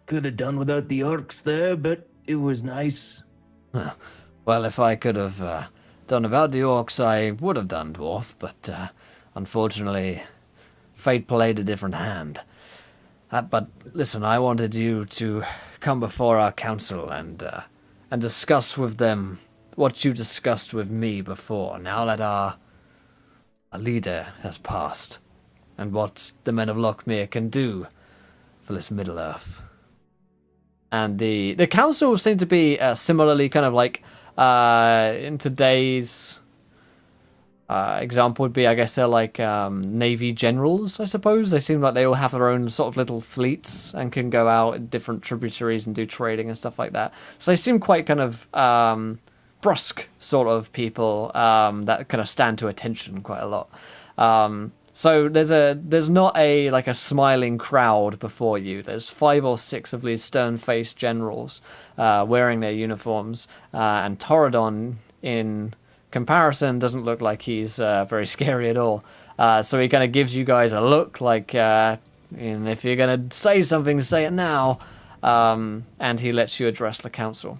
Could have done without the orcs there, but it was nice. Well, if I could have done without the orcs, I would have done, dwarf, but unfortunately, fate played a different hand. But listen, I wanted you to come before our council and discuss with them what you discussed with me before, now that our leader has passed, and what the men of Lockmere can do for this Middle-earth. And the council seem to be similarly kind of like in today's Example would be, I guess they're like Navy generals, I suppose. They seem like they all have their own sort of little fleets and can go out in different tributaries and do trading and stuff like that. So they seem quite kind of brusque sort of people that kind of stand to attention quite a lot. So there's not a smiling crowd before you. There's 5 or 6 of these stern-faced generals wearing their uniforms, and Toradon in comparison doesn't look like he's very scary at all. So he kind of gives you guys a look like, and if you're going to say something, say it now. And he lets you address the council.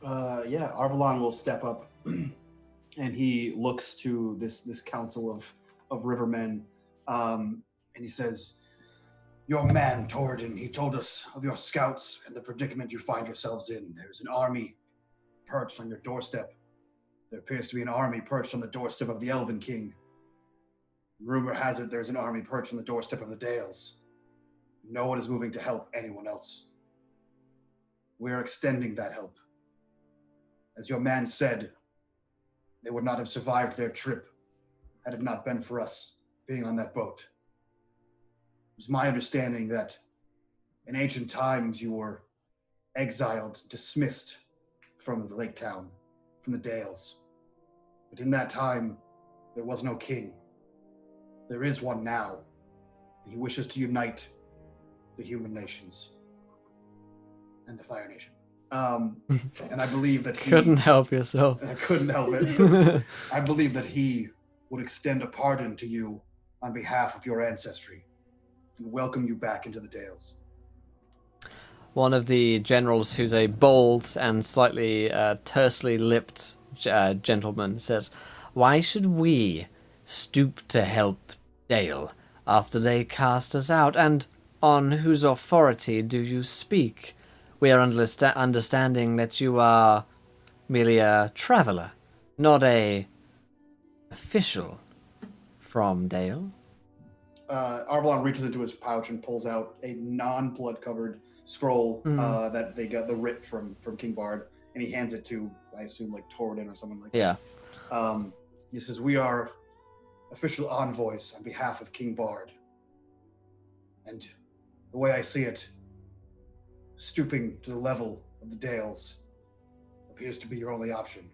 Arvalon will step up and he looks to this council of rivermen, and he says, "Your man, Toradon, he told us of your scouts and the predicament you find yourselves in. There's an army perched on your doorstep. There appears to be an army perched on the doorstep of the Elven King. Rumor has it there's an army perched on the doorstep of the Dales. No one is moving to help anyone else. We are extending that help. As your man said, they would not have survived their trip had it not been for us being on that boat. It's my understanding that in ancient times you were exiled, dismissed from the lake town, from the Dales. But in that time, there was no king. There is one now, and he wishes to unite the human nations and the Fire Nation. And I believe that he... Couldn't help yourself. I couldn't help it. I believe that he would extend a pardon to you on behalf of your ancestry and welcome you back into the Dales." One of the generals, who's a bold and slightly tersely lipped gentleman, says, "Why should we stoop to help Dale after they cast us out? And on whose authority do you speak? We are understanding that you are merely a traveler, not a official from Dale." Arvalon reaches into his pouch and pulls out a non-blood covered scroll that they got the writ from King Bard, and he hands it to, I assume, like Toradon or someone like that. Yeah. He says, "We are official envoys on behalf of King Bard. And the way I see it, stooping to the level of the Dales appears to be your only option.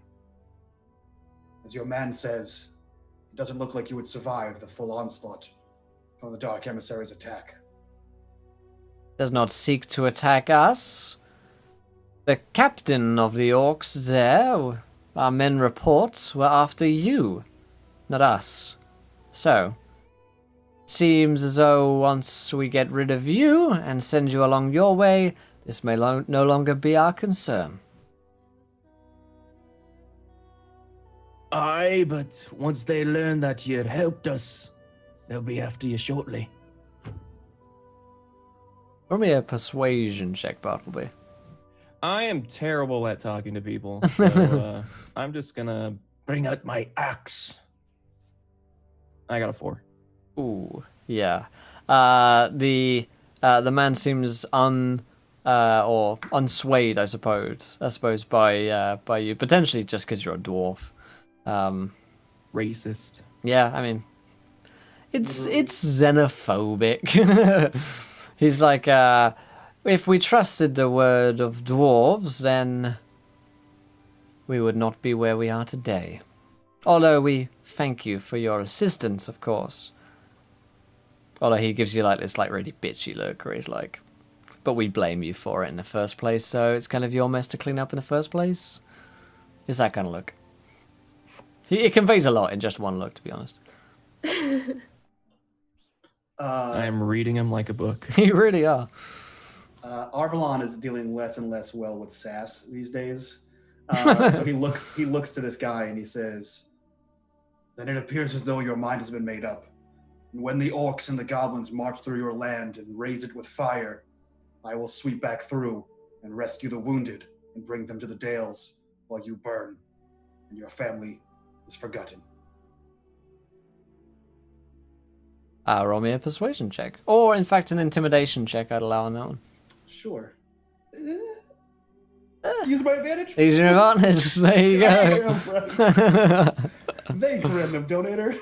As your man says, it doesn't look like you would survive the full onslaught from the Dark Emissary's attack." "Does not seek to attack us. The captain of the orcs there, our men report, were after you, not us. So, it seems as though once we get rid of you and send you along your way, this may no longer be our concern." Aye, but once they learn that you had helped us, they'll be after you shortly. Roll me a persuasion check, Bartleby. I am terrible at talking to people, so I'm just gonna Bring out my axe. I got a 4. Ooh, yeah. The man seems or unswayed, I suppose, by you, potentially just because you're a dwarf. Racist. Yeah, I mean, it's xenophobic. He's like, if we trusted the word of dwarves, then we would not be where we are today. Although we thank you for your assistance, of course. Although he gives you like this like really bitchy look where he's like, but we blame you for it in the first place, so it's kind of your mess to clean up in the first place. It's that kind of look. It conveys a lot in just one look, to be honest. I am reading him like a book. You really are. Arvalon is dealing less and less well with sass these days. So he looks to this guy and he says, "Then it appears as though your mind has been made up. And when the orcs and the goblins march through your land and raise it with fire, I will sweep back through and rescue the wounded and bring them to the Dales while you burn and your family is forgotten." Roll me a persuasion check. Or, in fact, an intimidation check I'd allow on that one. Sure. Use my advantage. Use your advantage. There you go. Thanks, random donator.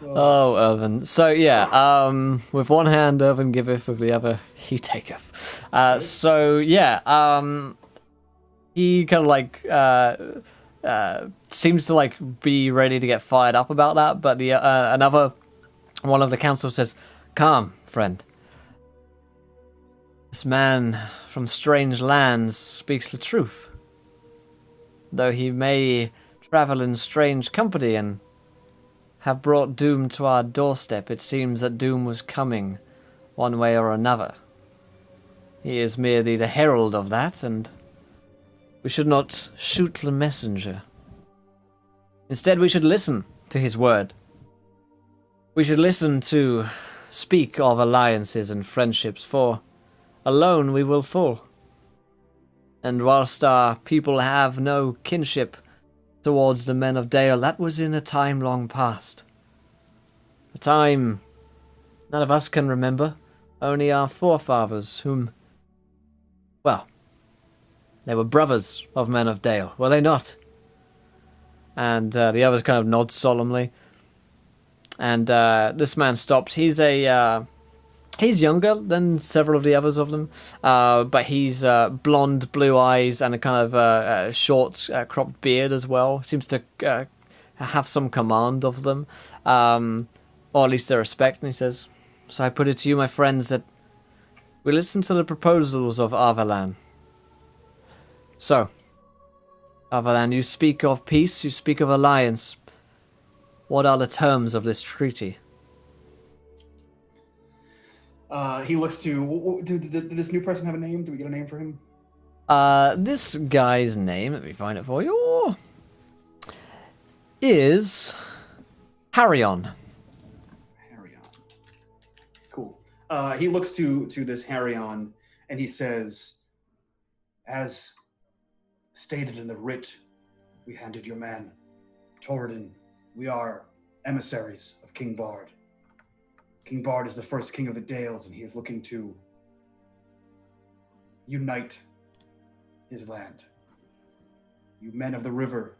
Oh, Irvin. So yeah, with one hand Irvin giveth, with the other he taketh. He kind of like seems to like be ready to get fired up about that, but the another one of the council says, "Calm, friend. This man from strange lands speaks the truth. Though he may travel in strange company and have brought doom to our doorstep, it seems that doom was coming one way or another. He is merely the herald of that, and we should not shoot the messenger. Instead, we should listen to his word. We should listen to speak of alliances and friendships, for alone we will fall. And whilst our people have no kinship towards the men of Dale, that was in a time long past. A time none of us can remember, only our forefathers, whom, well, they were brothers of men of Dale, were they not?" And the others kind of nod solemnly. And this man stops. He's younger than several of the others of them, but he's blonde, blue eyes, and a kind of short, cropped beard as well. Seems to have some command of them, or at least their respect. And he says, "So I put it to you, my friends, that we listen to the proposals of Arvalan. So, Arvalan, you speak of peace, you speak of alliance. What are the terms of this treaty?" He looks to. Did this new person have a name? Do we get a name for him? This guy's name, let me find it for you, is Harryon. Harryon. Cool. He looks to this Harryon and he says, "As stated in the writ we handed your man, Torridon, we are emissaries of King Bard. King Bard is the first king of the Dales, and he is looking to unite his land. You men of the river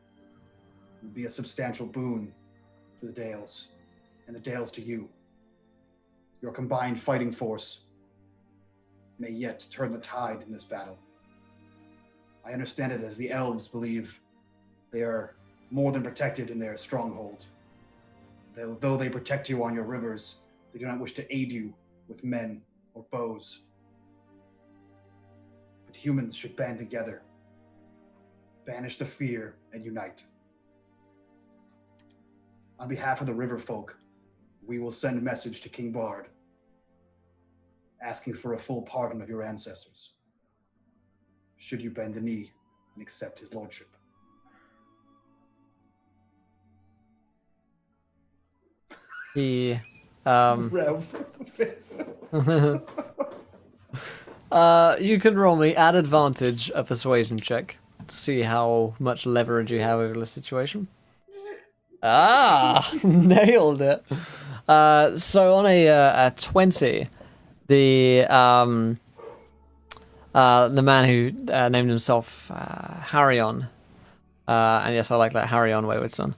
will be a substantial boon to the Dales, and the Dales to you. Your combined fighting force may yet turn the tide in this battle. I understand it as the elves believe they are more than protected in their stronghold. Though they protect you on your rivers, they do not wish to aid you with men or bows. But humans should band together, banish the fear, and unite. On behalf of the river folk, we will send a message to King Bard, asking for a full pardon of your ancestors, should you bend the knee and accept his lordship." He, Rev. you can roll me at advantage a persuasion check to see how much leverage you have over the situation. Nailed it. So on a 20, the man who named himself Harryon, and yes, I like that, Harryon, Wayward Son.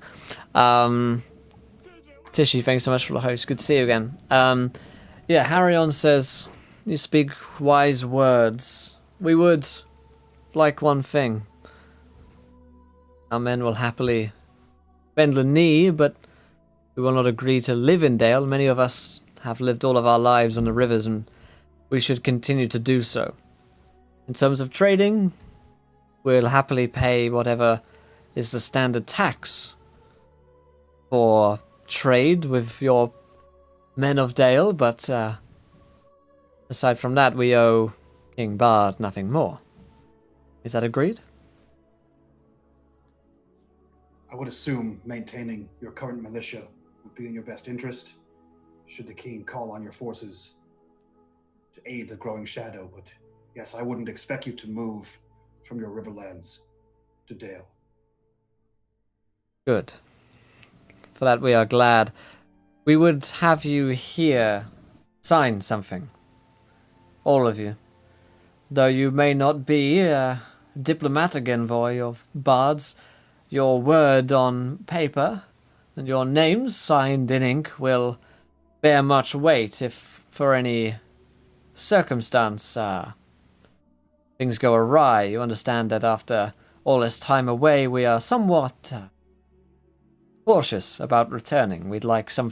Tishy, thanks so much for the host. Good to see you again. Harryon says, "You speak wise words. We would like one thing. Our men will happily bend the knee, but we will not agree to live in Dale. Many of us have lived all of our lives on the rivers, and we should continue to do so. In terms of trading, we'll happily pay whatever is the standard tax for trade with your men of Dale, but aside from that, we owe King Bard nothing more. Is that agreed?" I would assume maintaining your current militia would be in your best interest, should the king call on your forces to aid the growing shadow, but yes, I wouldn't expect you to move from your riverlands to Dale. Good. For that we are glad. We would have you here sign something. All of you. though you may not be a diplomatic envoy of bards, your word on paper and your names signed in ink will bear much weight if, for any circumstance, things go awry. You understand that after all this time away, we are somewhat cautious about returning. We'd like some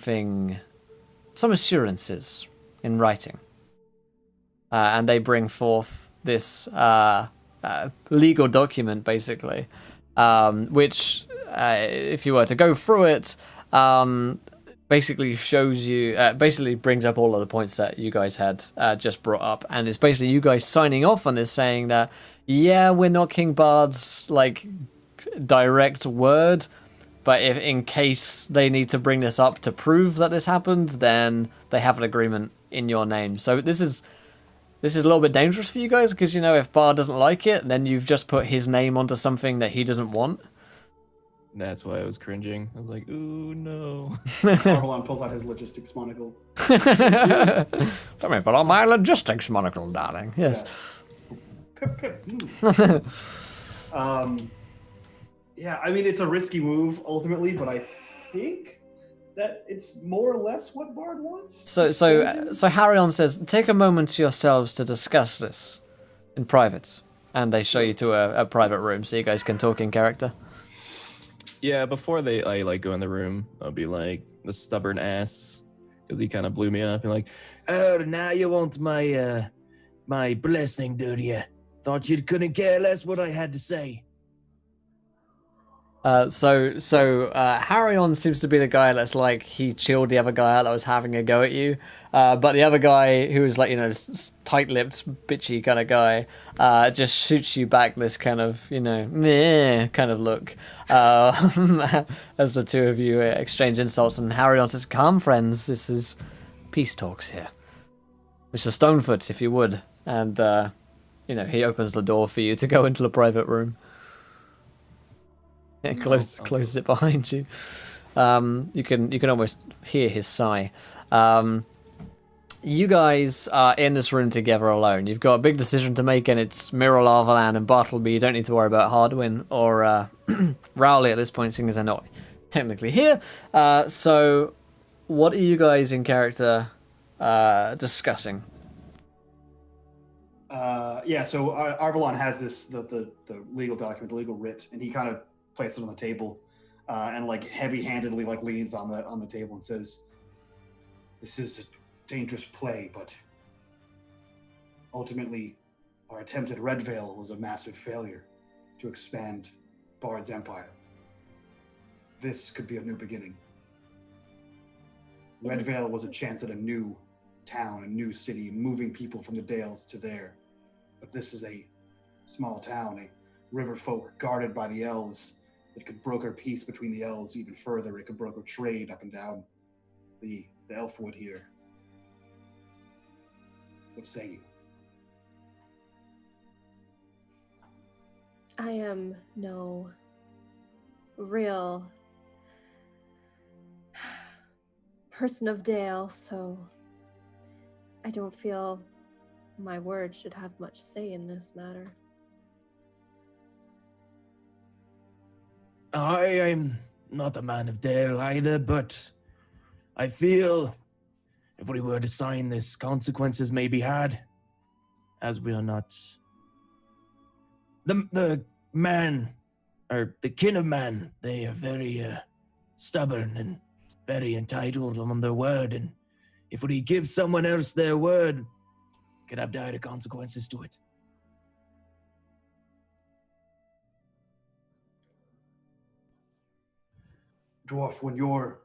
assurances in writing. And they bring forth this legal document, basically, which, if you were to go through it, basically shows you, basically brings up all of the points that you guys had just brought up, and it's basically you guys signing off on this, saying that, yeah, we're not King Bard's, like, direct word, but if in case they need to bring this up to prove that this happened, then they have an agreement in your name. So this is a little bit dangerous for you guys, because, you know, if Bard doesn't like it, then you've just put his name onto something that he doesn't want. That's why I was cringing. I was like, ooh, no. Arvalon pulls out his logistics monocle. Let me put on my logistics monocle, darling. Yes. Pip, pip. Yeah, I mean, it's a risky move, ultimately, but I think that it's more or less what Bard wants. So Harion says, take a moment to yourselves to discuss this in private. And they show you to a private room so you guys can talk in character. Yeah, before I like go in the room, I'll be like, the stubborn ass, because he kind of blew me up. And like, Oh, now you want my my blessing, do you? Thought you couldn't care less what I had to say. So Harion seems to be the guy that's like, he chilled the other guy out that was having a go at you. But the other guy, who was like, you know, tight-lipped, bitchy kind of guy, just shoots you back this kind of, you know, meh kind of look. As the two of you exchange insults, and Harion says, "Calm, friends, this is peace talks here. Mr. Stonefoot, if you would." And, you know, he opens the door for you to go into the private room. It closes it behind you. You can almost hear his sigh. You guys are in this room together alone. You've got a big decision to make, and it's Mira, Lavalan, and Bartleby. You don't need to worry about Hardwin or Rowley at this point, seeing as they're not technically here. So, what are you guys in character discussing? Yeah, so Arvalon has this the legal document, the legal writ, and he kind of places it on the table, and like heavy-handedly like leans on the table and says, "This is a dangerous play, but ultimately our attempt at Red Veil was a massive failure to expand Bard's empire. This could be a new beginning. Red Veil was a chance at a new town, a new city, moving people from the Dales to there. But this is a small town, a river folk guarded by the elves. It could broker peace between the elves even further. It could broker trade up and down the Elfwood here. What say you?" I am no real person of Dale, so I don't feel my word should have much say in this matter. I am not a man of Dale either, but I feel if we were to sign this, consequences may be had, as we are not the man, or the kin of man. They are very stubborn and very entitled on their word, and if we give someone else their word, could have dire consequences to it. Dwarf, when your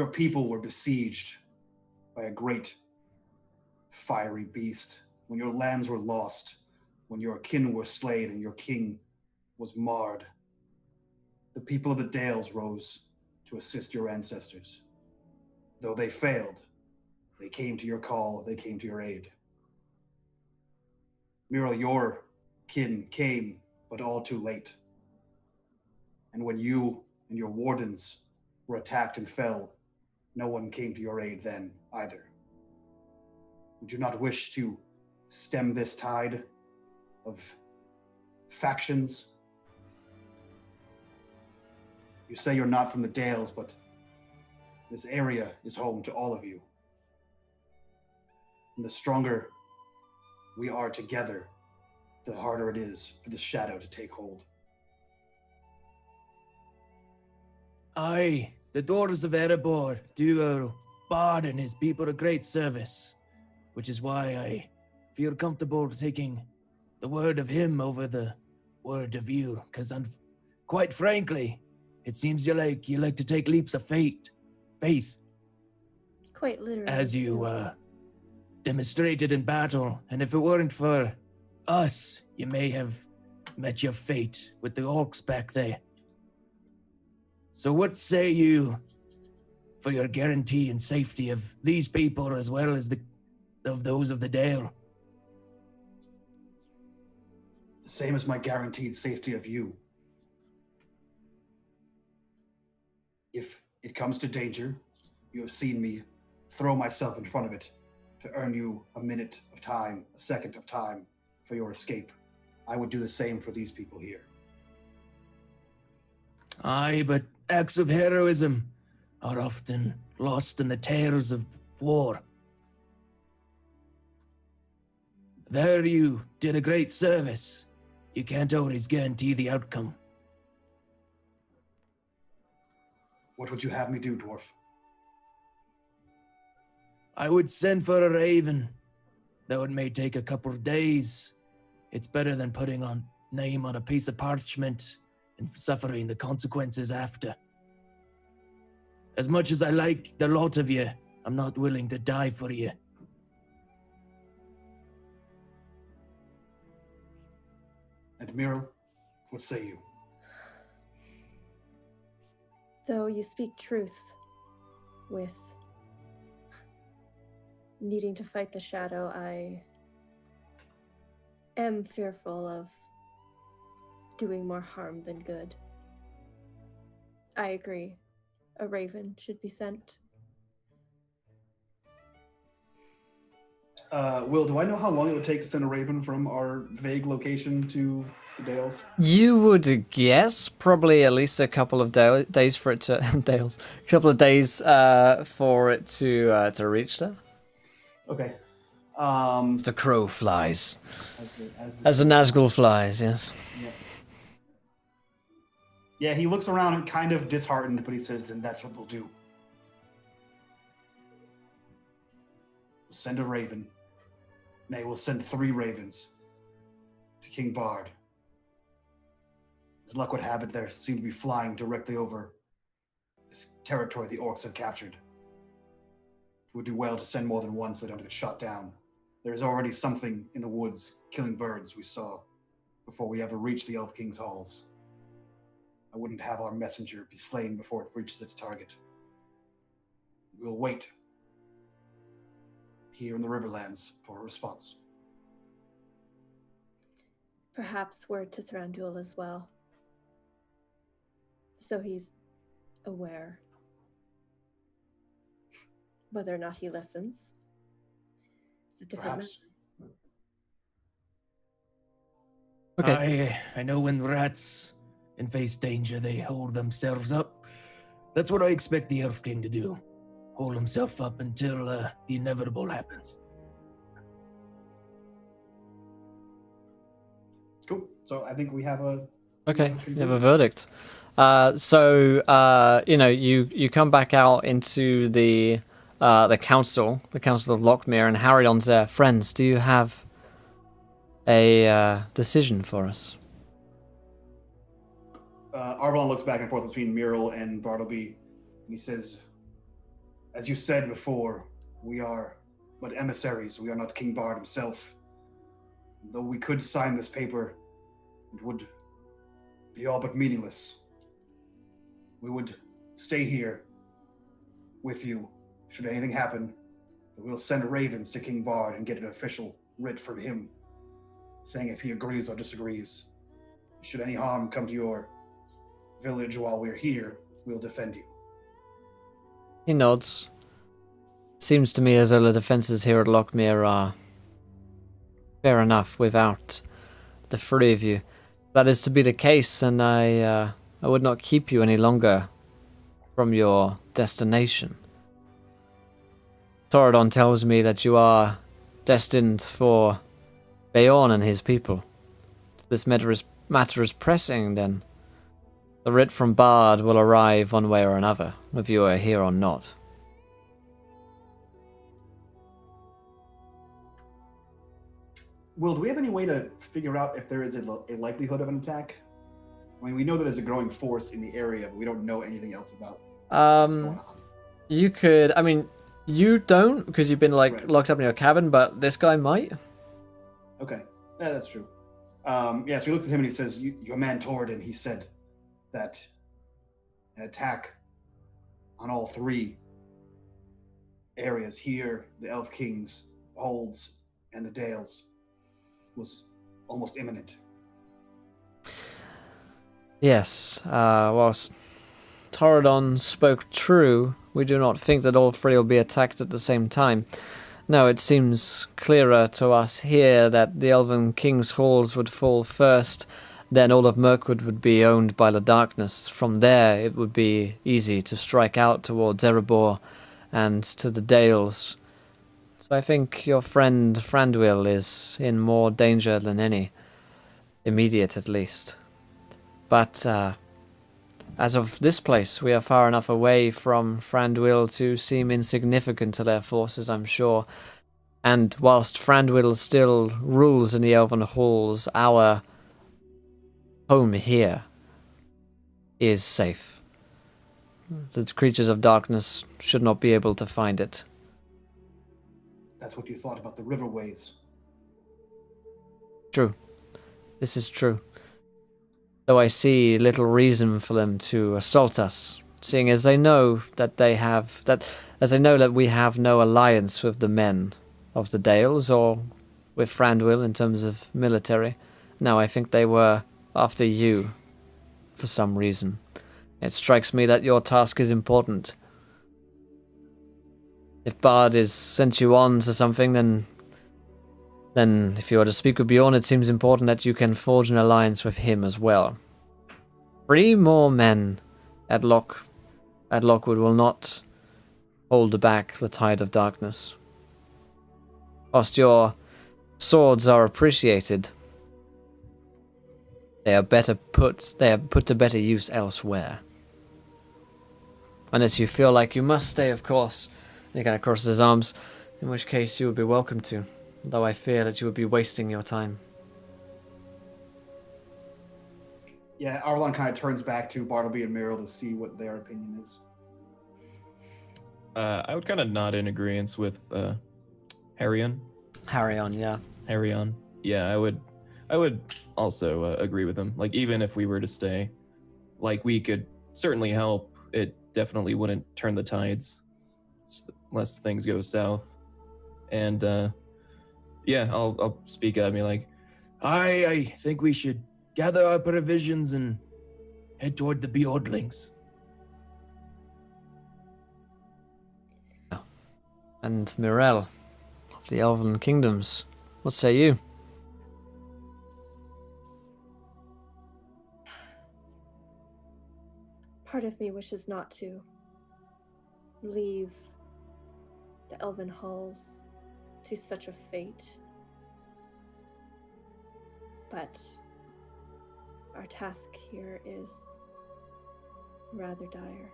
people were besieged by a great fiery beast, when your lands were lost, when your kin were slain and your king was marred, the people of the Dales rose to assist your ancestors. Though they failed, they came to your call, they came to your aid. Muriel, your kin came, but all too late. And when you and your wardens were attacked and fell, no one came to your aid then either. Would you not wish to stem this tide of factions. You say you're not from the Dales, but this area is home to all of you. And the stronger we are together, the harder it is for the shadow to take hold. Aye, the daughters of Erebor do owe Bard and his people a great service, which is why I feel comfortable taking the word of him over the word of you, because quite frankly, it seems you like to take leaps of faith, Quite literally. as you too. demonstrated in battle, and if it weren't for us, you may have met your fate with the orcs back there. So what say you for your guarantee and safety of these people as well as of those of the Dale? The same as my guaranteed safety of you. If it comes to danger, you have seen me throw myself in front of it to earn you a minute of time, a second of time for your escape. I would do the same for these people here. Aye, but acts of heroism are often lost in the tales of war. There you did a great service. You can't always guarantee the outcome. What would you have me do, dwarf? I would send for a raven, though it may take a couple of days. It's better than putting a name on a piece of parchment and suffering the consequences after. As much as I like the lot of you, I'm not willing to die for you. Admiral, what say you? Though you speak truth with needing to fight the shadow, I am fearful of doing more harm than good. I agree. A raven should be sent. Will, do I know how long it would take to send a raven from our vague location to the Dales? You would guess probably at least a couple of days for it to Dales, a couple of days for it to reach there. Okay. As the crow flies, As as the Nazgul flies. Yes. Yeah, he looks around and kind of disheartened, but he says, then that's what we'll do. We'll send a raven. Nay, we'll send 3 ravens to King Bard. As luck would have it, they seem to be flying directly over this territory the orcs have captured. It would do well to send more than one so they don't get shot down. There's already something in the woods killing birds we saw before we ever reached the Elf King's halls. I wouldn't have our messenger be slain before it reaches its target. We'll wait here in the Riverlands for a response. Perhaps word to Thranduil as well. So he's aware. Whether or not he listens, it's a different Perhaps. Okay. I know when rats face danger, they hold themselves up. That's what I expect the Elf King to do. Hold himself up until the inevitable happens. Cool. So I think we have a... Okay, you have a verdict. So you come back out into the council of Lockmere, and Harryon's there. Friends, do you have a decision for us? Arvalon looks back and forth between Muriel and Bartleby, and he says, as you said before, we are but emissaries. We are not King Bard himself. Though we could sign this paper, it would be all but meaningless. We would stay here with you should anything happen. We'll send ravens to King Bard and get an official writ from him, saying if he agrees or disagrees. Should any harm come to your village while we're here, we'll defend you. He nods. Seems to me as though the defenses here at Lockmere are Fair enough, without the three of you. If that is to be the case, and I would not keep you any longer from your destination. Toradon tells me that you are destined for Bayon and his people. If this matter is pressing, then the writ from Bard will arrive one way or another, if you are here or not. Will, do we have any way to figure out if there is a likelihood of an attack? I mean, we know that there's a growing force in the area, but we don't know anything else about what's going on. You could, I mean, you don't, because you've been, Right. locked up in your cabin, but this guy might. Okay, yeah, that's true. So he looks at him and he says, your man Toradon, he said that an attack on all three areas here, the Elf Kings, Holds, and the Dales, was almost imminent. Yes, whilst Toradon spoke true, we do not think that all three will be attacked at the same time. No, it seems clearer to us here that the Elven King's halls would fall first, then all of Mirkwood would be owned by the darkness. From there, it would be easy to strike out towards Erebor and to the Dales. So I think your friend Frandwyl is in more danger than any, immediate at least. But as of this place, we are far enough away from Frandwyl to seem insignificant to their forces, I'm sure. And whilst Frandwyl still rules in the Elven halls, our home here is safe. The creatures of darkness should not be able to find it. That's what you thought about the riverways. True. This is true. Though I see little reason for them to assault us, seeing as they know that we have no alliance with the men of the Dales or with Frandwyl in terms of military. No, I think they were after you for some reason. It strikes me that your task is important. If Bard is sent you on to something, then if you are to speak with Bjorn, it seems important that you can forge an alliance with him as well. 3 more men at Lockwood will not hold back the tide of darkness. Whilst your swords are appreciated, they are put to better use elsewhere. Unless you feel like you must stay, of course. He kind of crosses his arms, in which case you would be welcome to, though I fear that you would be wasting your time. Yeah, Arlon kind of turns back to Bartleby and Meryl to see what their opinion is. I would kind of nod in agreement with Harrion. Harrion, yeah. Harrion. Yeah, I would also agree with him. Like, even if we were to stay, like, we could certainly help. It definitely wouldn't turn the tides unless things go south. And I'll speak up and be like, I think we should gather our provisions and head toward the Bjordlings. And Mirel of the Elven Kingdoms. What say you? Part of me wishes not to leave the Elven halls to such a fate. But our task here is rather dire.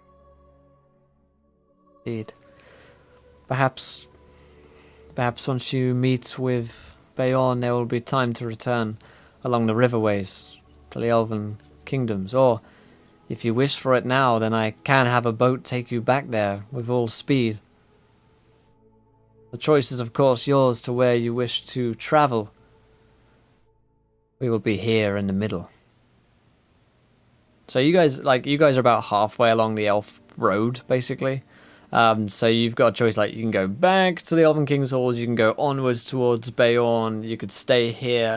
Indeed. Perhaps once you meet with Bayon, there will be time to return along the riverways to the Elven Kingdoms. Or, if you wish for it now, then I can have a boat take you back there with all speed. The choice is, of course, yours to where you wish to travel. We will be here in the middle. So you guys are about halfway along the elf road, basically. So you've got a choice, like, you can go back to the Elven King's Halls, you can go onwards towards Bayon, you could stay here.